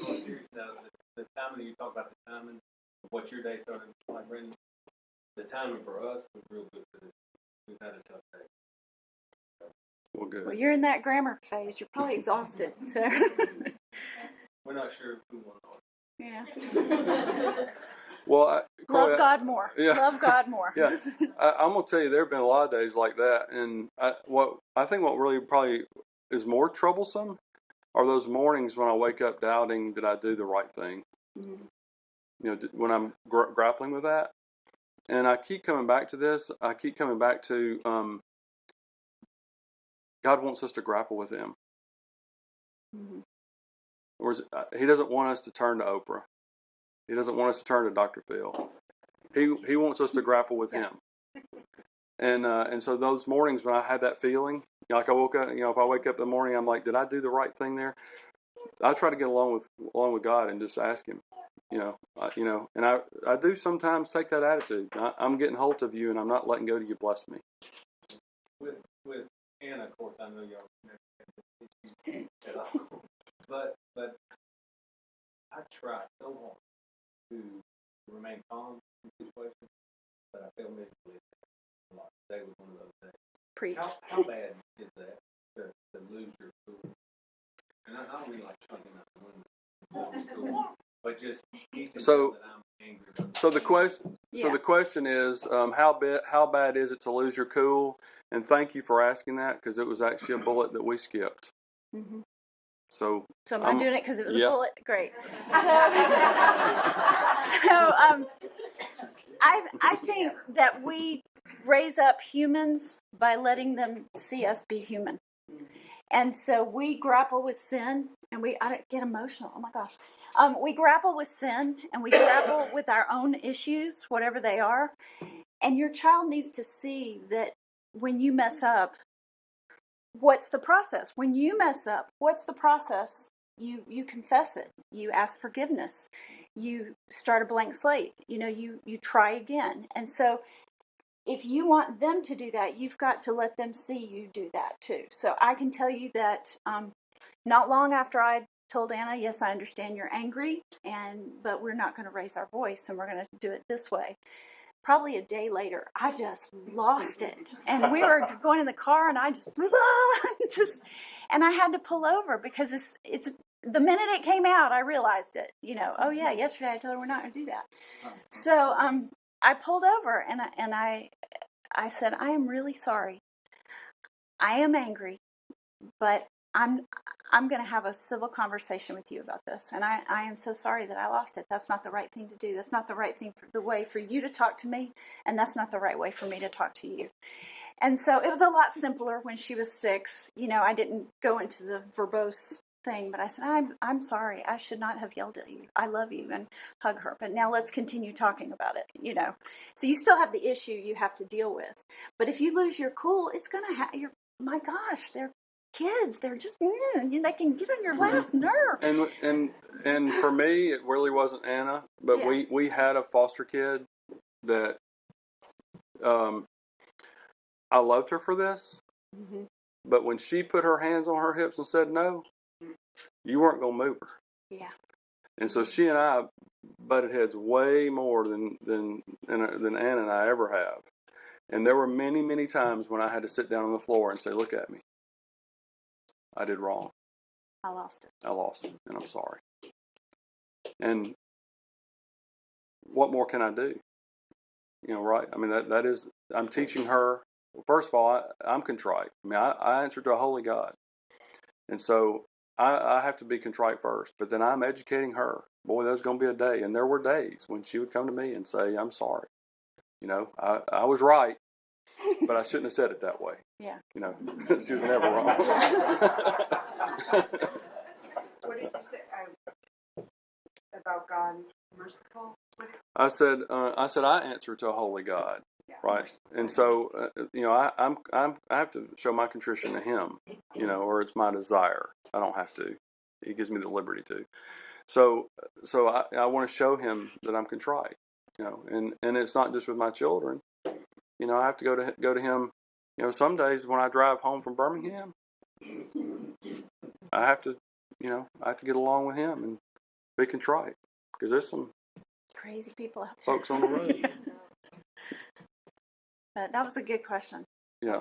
note, the timing you talk about the timing of what your day started like, Brendan. The timing for us was real good for this. We've had a tough day. Well, good. Well, you're in that grammar phase. You're probably exhausted. So. We're not sure if we want to. Yeah. Well, Corey, Love God more. Yeah. Love God more. Yeah. I'm going to tell you, there have been a lot of days like that. And I think what really probably is more troublesome are those mornings when I wake up doubting, did I do the right thing? Mm-hmm. When I'm grappling with that. And I keep coming back to this. I keep coming back to God wants us to grapple with him. Mm-hmm. Whereas he doesn't want us to turn to Oprah. He doesn't want us to turn to Dr. Phil. He wants us to grapple with him. And so those mornings when I had that feeling, like I woke up, if I wake up in the morning, I'm like, did I do the right thing there? I try to get along with God and just ask him, and I do sometimes take that attitude. I'm getting hold of you, and I'm not letting go till you bless me. With Anna, of course, I know y'all never had this at all. But I try so hard to remain calm in situations, but I feel miserably a lot. Today was one of those days. Preach. How bad is that to lose your cool? And I don't mean like chunking out the window, cool, but just So that I'm angry. So the question is, how bad is it to lose your cool? And thank you for asking that, because it was actually a bullet that we skipped. Mm-hmm. So So am I doing it because it was yeah. a bullet? Great. I think that we raise up humans by letting them see us be human. And so we grapple with sin, and I don't get emotional. Oh my gosh. We grapple with sin, and we grapple with our own issues, whatever they are. And your child needs to see that when you mess up, what's the process? When you mess up, what's the process? You confess it. You ask forgiveness. You start a blank slate. You try again. And so if you want them to do that, you've got to let them see you do that too. So I can tell you that not long after I told Anna, yes, I understand you're angry, but we're not going to raise our voice, and we're going to do it this way. Probably a day later, I just lost it. And we were going in the car, and I and I had to pull over because it's the minute it came out, I realized it. Oh yeah, yesterday I told her we're not going to do that. So I pulled over, and I said, I am really sorry. I am angry, but I'm going to have a civil conversation with you about this, and I am so sorry that I lost it. That's not the right thing to do. That's not the right way for you to talk to me, and that's not the right way for me to talk to you. And so it was a lot simpler when she was 6. I didn't go into the verbose thing, but I said, I'm sorry. I should not have yelled at you. I love you, and hug her. But now let's continue talking about it, So you still have the issue you have to deal with. But if you lose your cool, it's going to my gosh, they're kids. They're just, they can get on your last nerve. And for me, it really wasn't Anna, but Yeah. we had a foster kid that I loved her for this, but when she put her hands on her hips and said no, you weren't going to move her. Yeah. And so she and I butted heads way more than Anna and I ever have. And there were many, many times when I had to sit down on the floor and say, look at me. I did wrong. I lost it. And I'm sorry. And what more can I do? Right? I mean, that is, I'm teaching her. Well, first of all, I'm contrite. I mean, I answer to a holy God. And so I have to be contrite first. But then I'm educating her. Boy, there's going to be a day. And there were days when she would come to me and say, I'm sorry. I was right, but I shouldn't have said it that way. Yeah. She was never wrong. What did you say about God merciful? I said I answer to a holy God, Yeah. right? And so I have to show my contrition to Him, or it's my desire. I don't have to. He gives me the liberty to. So I want to show Him that I'm contrite, and it's not just with my children. I have to go to Him. Some days when I drive home from Birmingham, I have to get along with Him and be contrite because there's some Crazy people out there. folks on the road. But that was a good question. Yeah.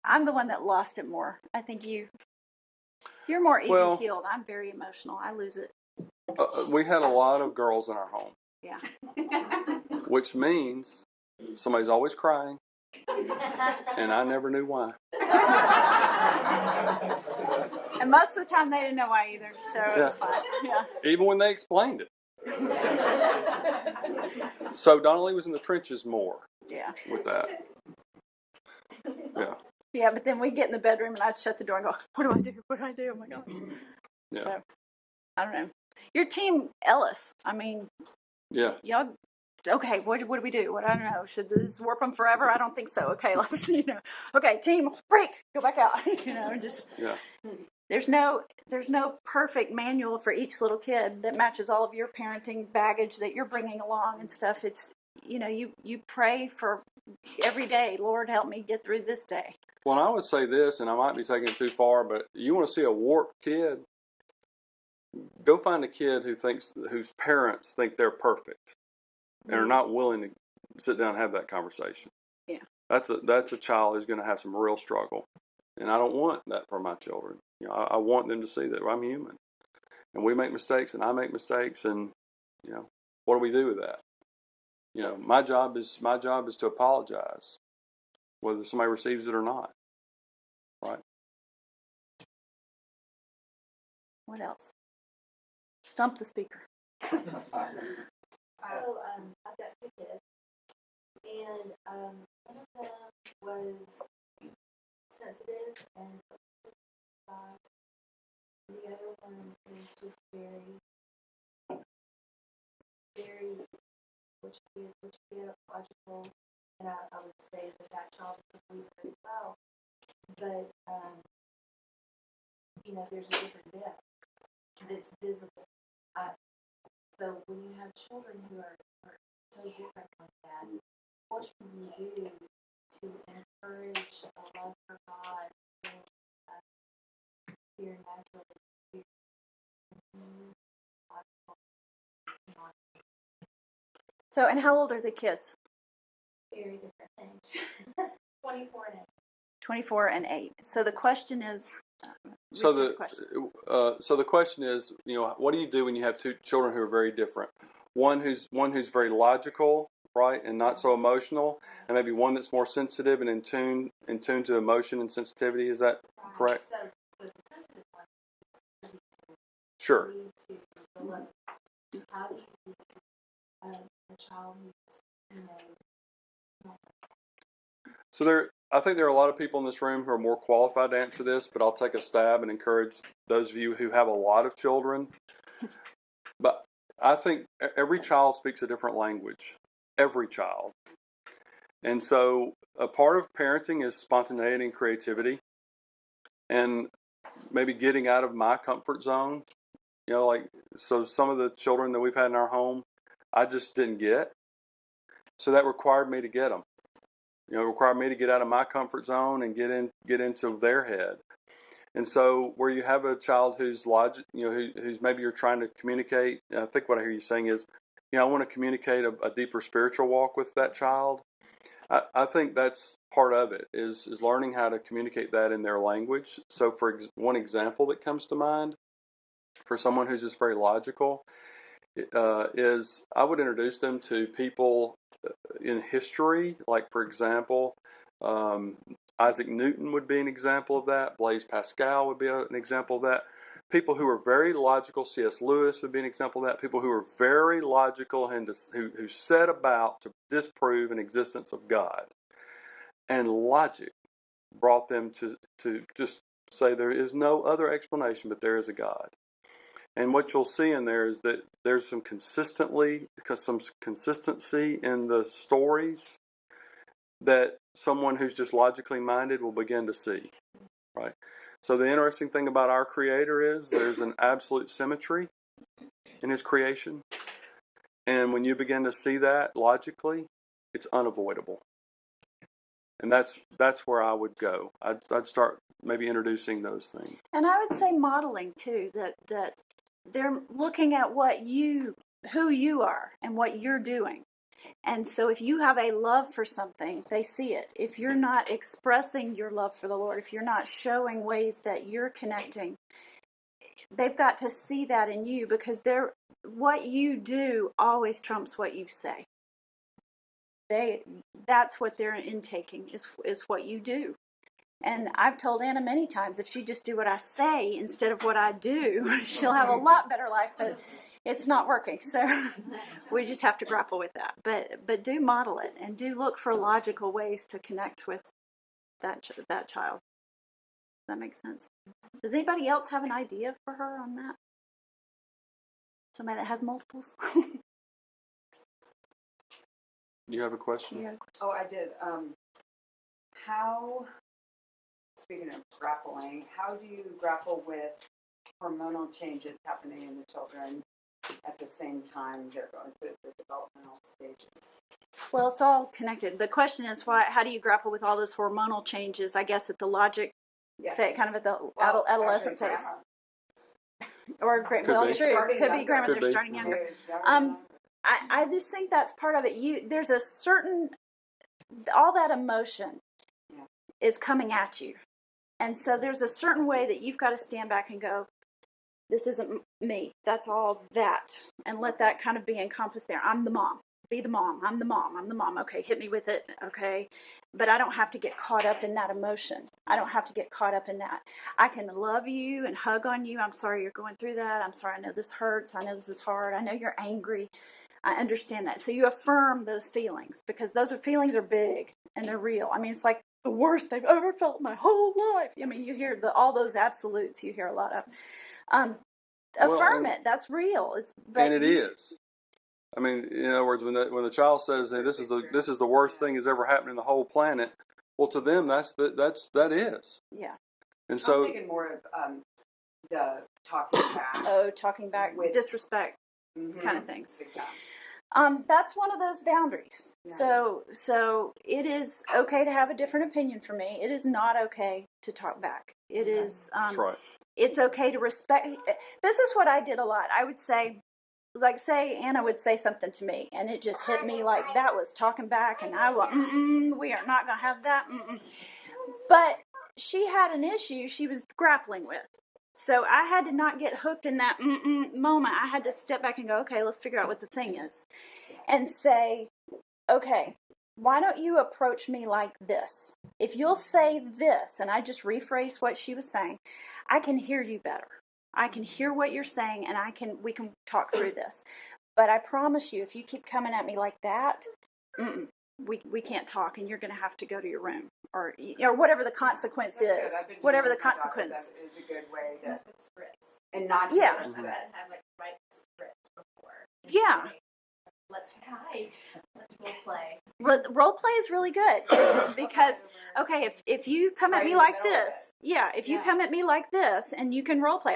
I'm the one that lost it more. I think you're more even-keeled. I'm very emotional. I lose it. We had a lot of girls in our home. Yeah. Which means somebody's always crying, and I never knew why. And most of the time they didn't know why either, so it's fine. Yeah. Even when they explained it. So Donnelly was in the trenches more. Yeah. With that. Yeah. Yeah, but then we'd get in the bedroom and I'd shut the door and go, what do I do? What do I do? Oh my gosh. Yeah. So, I don't know. Your team, Ellis, I mean, yeah. Y'all, okay, what do we do? I don't know. Should this warp them forever? I don't think so. Okay, let's, okay, team, break, go back out. Just. Yeah. There's no perfect manual for each little kid that matches all of your parenting baggage that you're bringing along and stuff. It's, you pray for every day, Lord, help me get through this day. Well, I would say this, and I might be taking it too far, but you want to see a warped kid, go find a kid whose parents think they're perfect and are not willing to sit down and have that conversation. Yeah. That's a child who's going to have some real struggle. And I don't want that for my children. I want them to see that I'm human. And we make mistakes, and I make mistakes, and, what do we do with that? My job is to apologize, whether somebody receives it or not. Right? What else? Stump the speaker. So, I've got 2 kids, and one of them was sensitive and the other one is just very, very, what you get, logical, and I would say that child is a believer as well, but, there's a different depth that's visible. So when you have children who are so different like that, what can you do to encourage a love for God and fear naturally? So, and how old are the kids? Very different things. 24 and 8. 24 and 8. So the question is. So restate question. the question is, what do you do when you have 2 children who are very different? One who's very logical, right, and not so emotional, and maybe one that's more sensitive and in tune to emotion and sensitivity. Is that correct? So the sensitive one is Sure. to the love. How do you a child who's So I think there are a lot of people in this room who are more qualified to answer this, but I'll take a stab and encourage those of you who have a lot of children. But I think every child speaks a different language. Every child. And so a part of parenting is spontaneity and creativity, and maybe getting out of my comfort zone. So some of the children that we've had in our home, I just didn't get. So that required me to get them. It required me to get out of my comfort zone and get into their head. And so where you have a child who's who's maybe you're trying to communicate, I think what I hear you saying is, I want to communicate a deeper spiritual walk with that child. I think that's part of it, is learning how to communicate that in their language. So one example that comes to mind for someone who's just very logical is I would introduce them to people in history, like, for example, Isaac Newton would be an example of that. Blaise Pascal would be an example of that. People who are very logical, C.S. Lewis would be an example of that. People who are very logical and who set about to disprove an existence of God. And logic brought them to just say there is no other explanation, but there is a God. And what you'll see in there is that there's some consistency in the stories that someone who's just logically minded will begin to see, right? So the interesting thing about our Creator is there's an absolute symmetry in His creation. And when you begin to see that logically, it's unavoidable. And that's where I would go. I'd start maybe introducing those things. And I would say modeling too, that they're looking at who you are and what you're doing. And so if you have a love for something, they see it. If you're not expressing your love for the Lord, if you're not showing ways that you're connecting, they've got to see that in you, because what you do always trumps what you say. That's what they're intaking, is what you do. And I've told Anna many times, if she just do what I say instead of what I do, she'll have a lot better life, but it's not working. So we just have to grapple with that. But do model it, and do look for logical ways to connect with that child. Does that make sense? Does anybody else have an idea for her on that? Somebody that has multiples? You have a question? Yeah. Oh, I did. Speaking of grappling, how do you grapple with hormonal changes happening in the children at the same time they're going through the developmental stages? Well, it's all connected. The question is, how do you grapple with all those hormonal changes, I guess, at the logic phase, kind of at the adolescent phase? Or Could well, be. true. Could be grandma. They're be. starting younger. I just think that's part of it. There's a certain, all that emotion is coming at you. And so there's a certain way that you've got to stand back and go, this isn't me. That's all that. And let that kind of be encompassed there. I'm the mom. be the mom. I'm the mom. I'm the mom. Okay, hit me with it. Okay. But I don't have to get caught up in that emotion. I don't have to get caught up in that. I can love you and hug on you. I'm sorry you're going through that. I'm sorry. I know this hurts. I know this is hard. I know you're angry. I understand that. So you affirm those feelings, because those feelings are big and they're real. I mean, it's like the worst I've ever felt in my whole life. I mean, you hear all those absolutes you hear a lot of. Affirm it. That's real. And it is. I mean, in other words, when the child says, hey, this is the worst thing that's ever happened in the whole planet, well, to them that is. Yeah. And so I'm thinking more of the talking back. Oh, talking back with disrespect kind of things. That's one of those boundaries. Yeah. So it is okay to have a different opinion from me. It is not okay to talk back. It is. That's right. It's okay to respect. This is what I did a lot. I would say, like, say Anna would say something to me, and it just hit me like that was talking back, and I went, we are not going to have that. But she had an issue she was grappling with. So I had to not get hooked in that moment. I had to step back and go, okay, let's figure out what the thing is. And say, okay, why don't you approach me like this? If you'll say this, and I just rephrase what she was saying, I can hear you better. I can hear what you're saying, and we can talk through this. But I promise you, if you keep coming at me like that, we can't talk, and you're going to have to go to your room, or whatever the consequence is. Whatever the consequence. That is a good way to, Scripts. and not just I have like write scripts before. Yeah. Let's role play. Role play is really good because okay, if you come at me like this, if you come at me like this, and you can role play,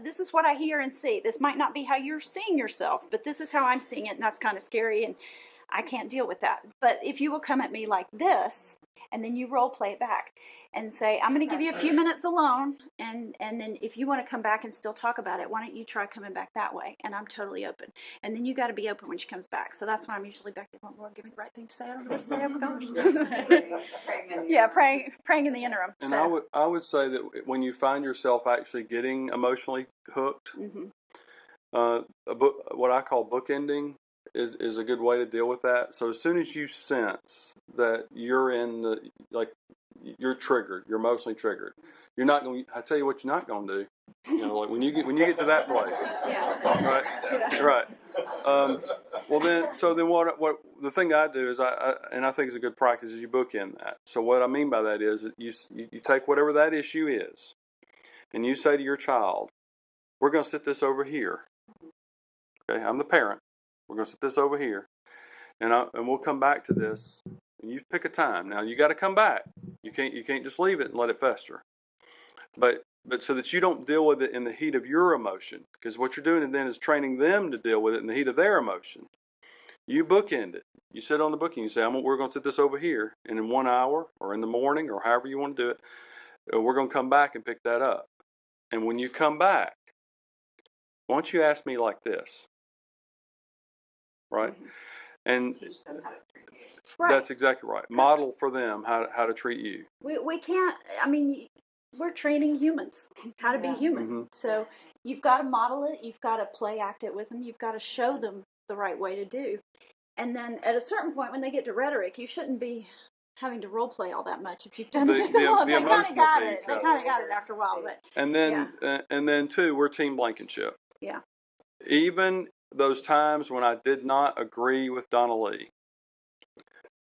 this is what I hear and see. This might not be how you're seeing yourself, but this is how I'm seeing it, and that's kind of scary, and I can't deal with that. But if you will come at me like this, and then you role play it back and say, I'm going to give you a few minutes alone, and then if you want to come back and still talk about it, why don't you try coming back that way? And I'm totally open. And then you got to be open when she comes back. So that's when I'm usually back there, Lord, give me the right thing to say. I don't know what to say. Oh my gosh. Yeah, praying in the interim. And so. I would say that when you find yourself actually getting emotionally hooked, what I call bookending is a good way to deal with that. So as soon as you sense that you're you're triggered, you're emotionally triggered, you're not going. I tell you what, you're not going to do. Like when you get to that place, right. Well, then what the thing I do is I think is a good practice is you bookend that. So what I mean by that is that you take whatever that issue is, and you say to your child, "We're going to sit this over here." Okay, I'm the parent. We're going to sit this over here, and we'll come back to this. And you pick a time. Now you got to come back. You can't just leave it and let it fester. But so that you don't deal with it in the heat of your emotion, because what you're doing then is training them to deal with it in the heat of their emotion. You bookend it. You sit on the bookend. You say, we're going to sit this over here, and in 1 hour or in the morning or however you want to do it, we're going to come back and pick that up. And when you come back, why don't you ask me like this? Right? And that's exactly right. Model for them how to treat you. We can't, we're training humans how to be human. So you've got to model it. You've got to play act it with them. You've got to show them the right way to do. And then at a certain point when they get to rhetoric, you shouldn't be having to role play all that much if you've done it. They kind of got it. They kind of got it after a while. But and then too, we're team Blankenship. Yeah. Even those times when I did not agree with Donna Lee,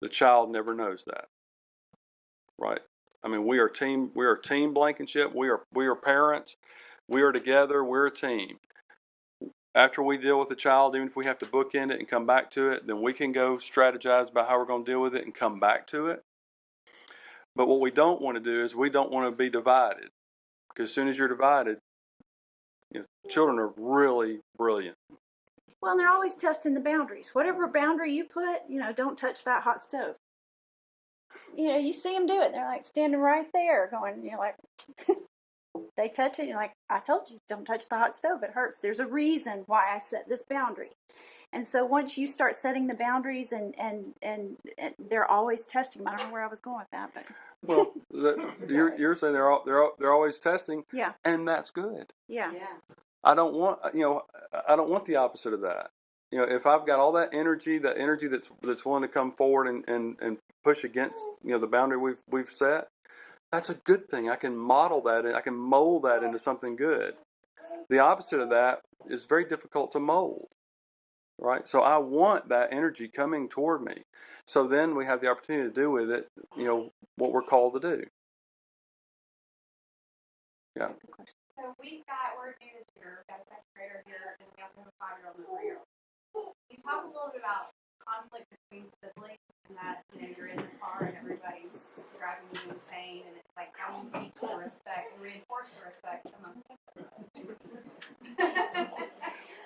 the child never knows that. Right? I mean, we are team Blankenship. We are parents. We are together. We're a team. After we deal with the child, even if we have to bookend it and come back to it, then we can go strategize about how we're going to deal with it and come back to it. But what we don't want to do is we don't want to be divided, because as soon as you're divided, children are really brilliant. Well, and they're always testing the boundaries. Whatever boundary you put, don't touch that hot stove. You see them do it. They're like standing right there going, like, they touch it. You're like, I told you, don't touch the hot stove. It hurts. There's a reason why I set this boundary. And so once you start setting the boundaries and they're always testing. I don't know where I was going with that, but. Well, you're saying they're always testing. Yeah. And that's good. Yeah. I don't want the opposite of that. if I've got all that energy that's willing to come forward and push against, the boundary we've set, that's a good thing. I can model that and I can mold that into something good. The opposite of that is very difficult to mold, right? So I want that energy coming toward me. So then we have the opportunity to do with it, what we're called to do. Yeah. So we're new this year. We've got a second grader here, and we also have a 5-year-old and a 3-year-old. You talk a little bit about conflict between siblings, and that you're in the car and everybody's driving you insane, and it's like how do you teach the respect and reinforce the respect among siblings?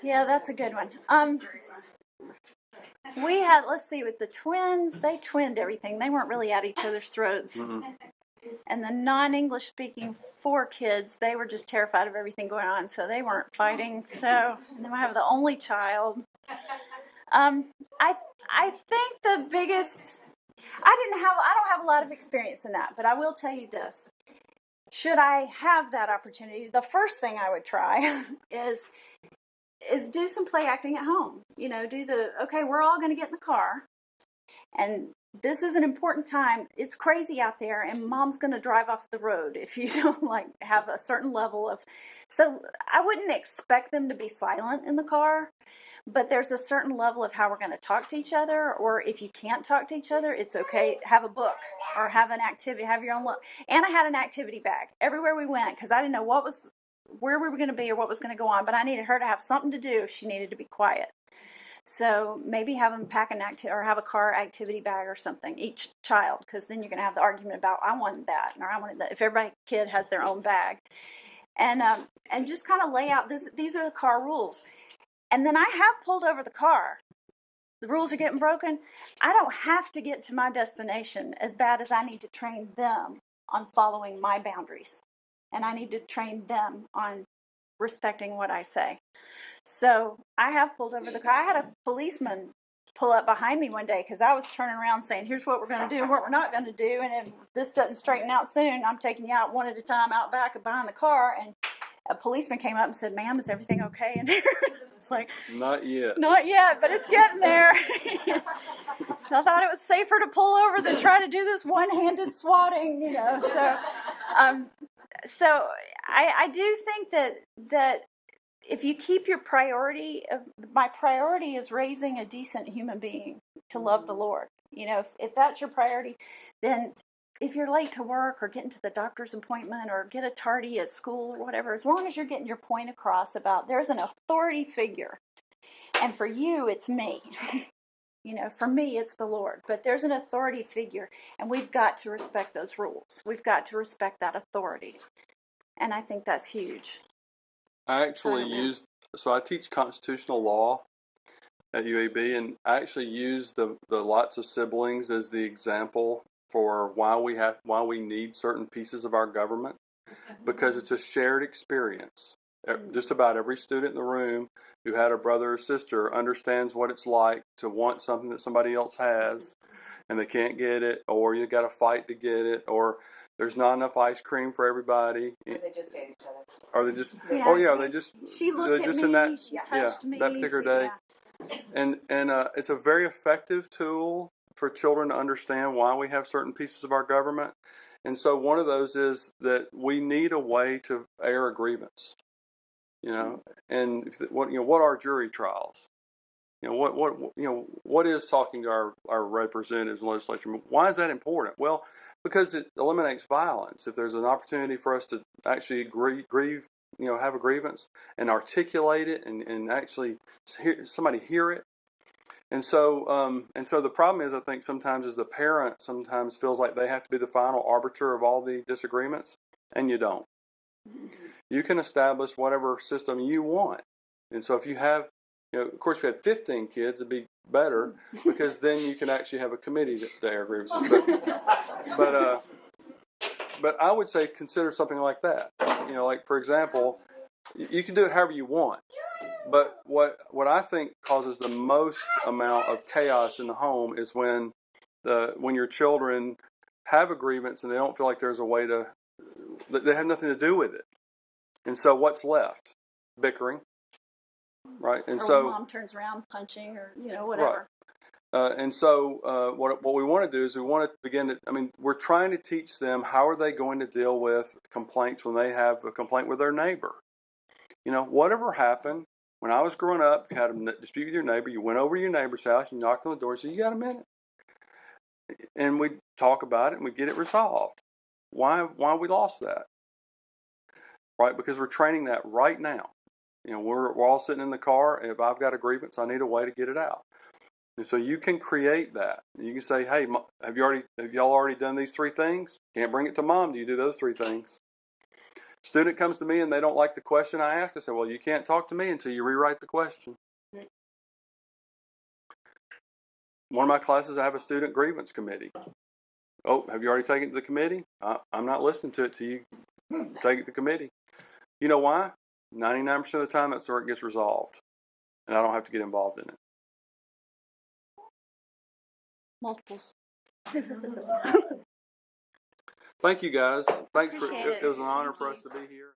Yeah, that's a good one. Let's see, with the twins, they twinned everything. They weren't really at each other's throats. Mm-hmm. And the non-English speaking 4 kids, they were just terrified of everything going on, so they weren't fighting. So, and then I have the only child. I think the biggest, I don't have a lot of experience in that, but I will tell you this. Should I have that opportunity, the first thing I would try is do some play acting at home. Okay, we're all going to get in the car, and this is an important time. It's crazy out there, and mom's going to drive off the road if you don't have a certain level of. So I wouldn't expect them to be silent in the car, but there's a certain level of how we're going to talk to each other. Or if you can't talk to each other, it's okay. Have a book or have an activity. Have your own look. And I had an activity bag everywhere we went because I didn't know where we were going to be or what was going to go on. But I needed her to have something to do if she needed to be quiet. So maybe have them pack or have a car activity bag or something, each child, because then you're going to have the argument about, I wanted that, or I wanted that, if every kid has their own bag. And just kind of lay out, these are the car rules. And then I have pulled over the car. The rules are getting broken. I don't have to get to my destination as bad as I need to train them on following my boundaries. And I need to train them on respecting what I say. So I have pulled over the car. I had a policeman pull up behind me one day because I was turning around saying, here's what we're going to do and what we're not going to do. And if this doesn't straighten out soon, I'm taking you out one at a time out back and behind the car. And a policeman came up and said, ma'am, is everything okay in here? It's like, Not yet. Not yet, but it's getting there. I thought it was safer to pull over than try to do this one-handed swatting, So, I do think that if you keep your my priority is raising a decent human being to love the Lord. If that's your priority, then if you're late to work or getting to the doctor's appointment or get a tardy at school or whatever, as long as you're getting your point across about there's an authority figure. And for you, it's me. For me, it's the Lord. But there's an authority figure, and we've got to respect those rules. We've got to respect that authority. And I think that's huge. I actually I teach constitutional law at UAB, and I actually use the lots of siblings as the example for why we need certain pieces of our government, because it's a shared experience. Just about every student in the room who had a brother or sister understands what it's like to want something that somebody else has, and they can't get it, or you got to fight to get it, or there's not enough ice cream for everybody. Or they just hate each other. Or they just, She looked at me, she touched me. that particular day. And it's a very effective tool for children to understand why we have certain pieces of our government. And so one of those is that we need a way to air a grievance. And what are jury trials? What is talking to our representatives and legislature? Why is that important? Well, because it eliminates violence. If there's an opportunity for us to actually have a grievance and articulate it and actually somebody hear it. And so the problem is, I think sometimes is the parent sometimes feels like they have to be the final arbiter of all the disagreements, and you don't. You can establish whatever system you want. And so if you have, of course, if you had 15 kids, it'd be better because then you can actually have a committee to air grievances. But I would say consider something like that. Like for example, you can do it however you want. But what I think causes the most amount of chaos in the home is when your children have a grievance and they don't feel like there's a way they have nothing to do with it. And so what's left? Bickering. right? And or so when mom turns around punching or, whatever. And so what we want to do is we want to begin to, I mean, we're trying to teach them how are they going to deal with complaints when they have a complaint with their neighbor. Whatever happened when I was growing up, if you had a dispute with your neighbor, you went over to your neighbor's house, you knocked on the door and said, you got a minute? And we talk about it and we get it resolved. Why we lost that? Right? Because we're training that right now. We're all sitting in the car. If I've got a grievance, I need a way to get it out. And so you can create that. You can say, hey, have y'all already done these 3 things? Can't bring it to mom. Do you do those 3 things? Student comes to me and they don't like the question I ask. I say, well, you can't talk to me until you rewrite the question. One of my classes, I have a student grievance committee. Oh, have you already taken it to the committee? I'm not listening to it till you take it to committee. You know why? 99% of the time, that's where it gets resolved. And I don't have to get involved in it. Multiples. Thank you, guys. Thanks Appreciate it it. was an honor for us to be here.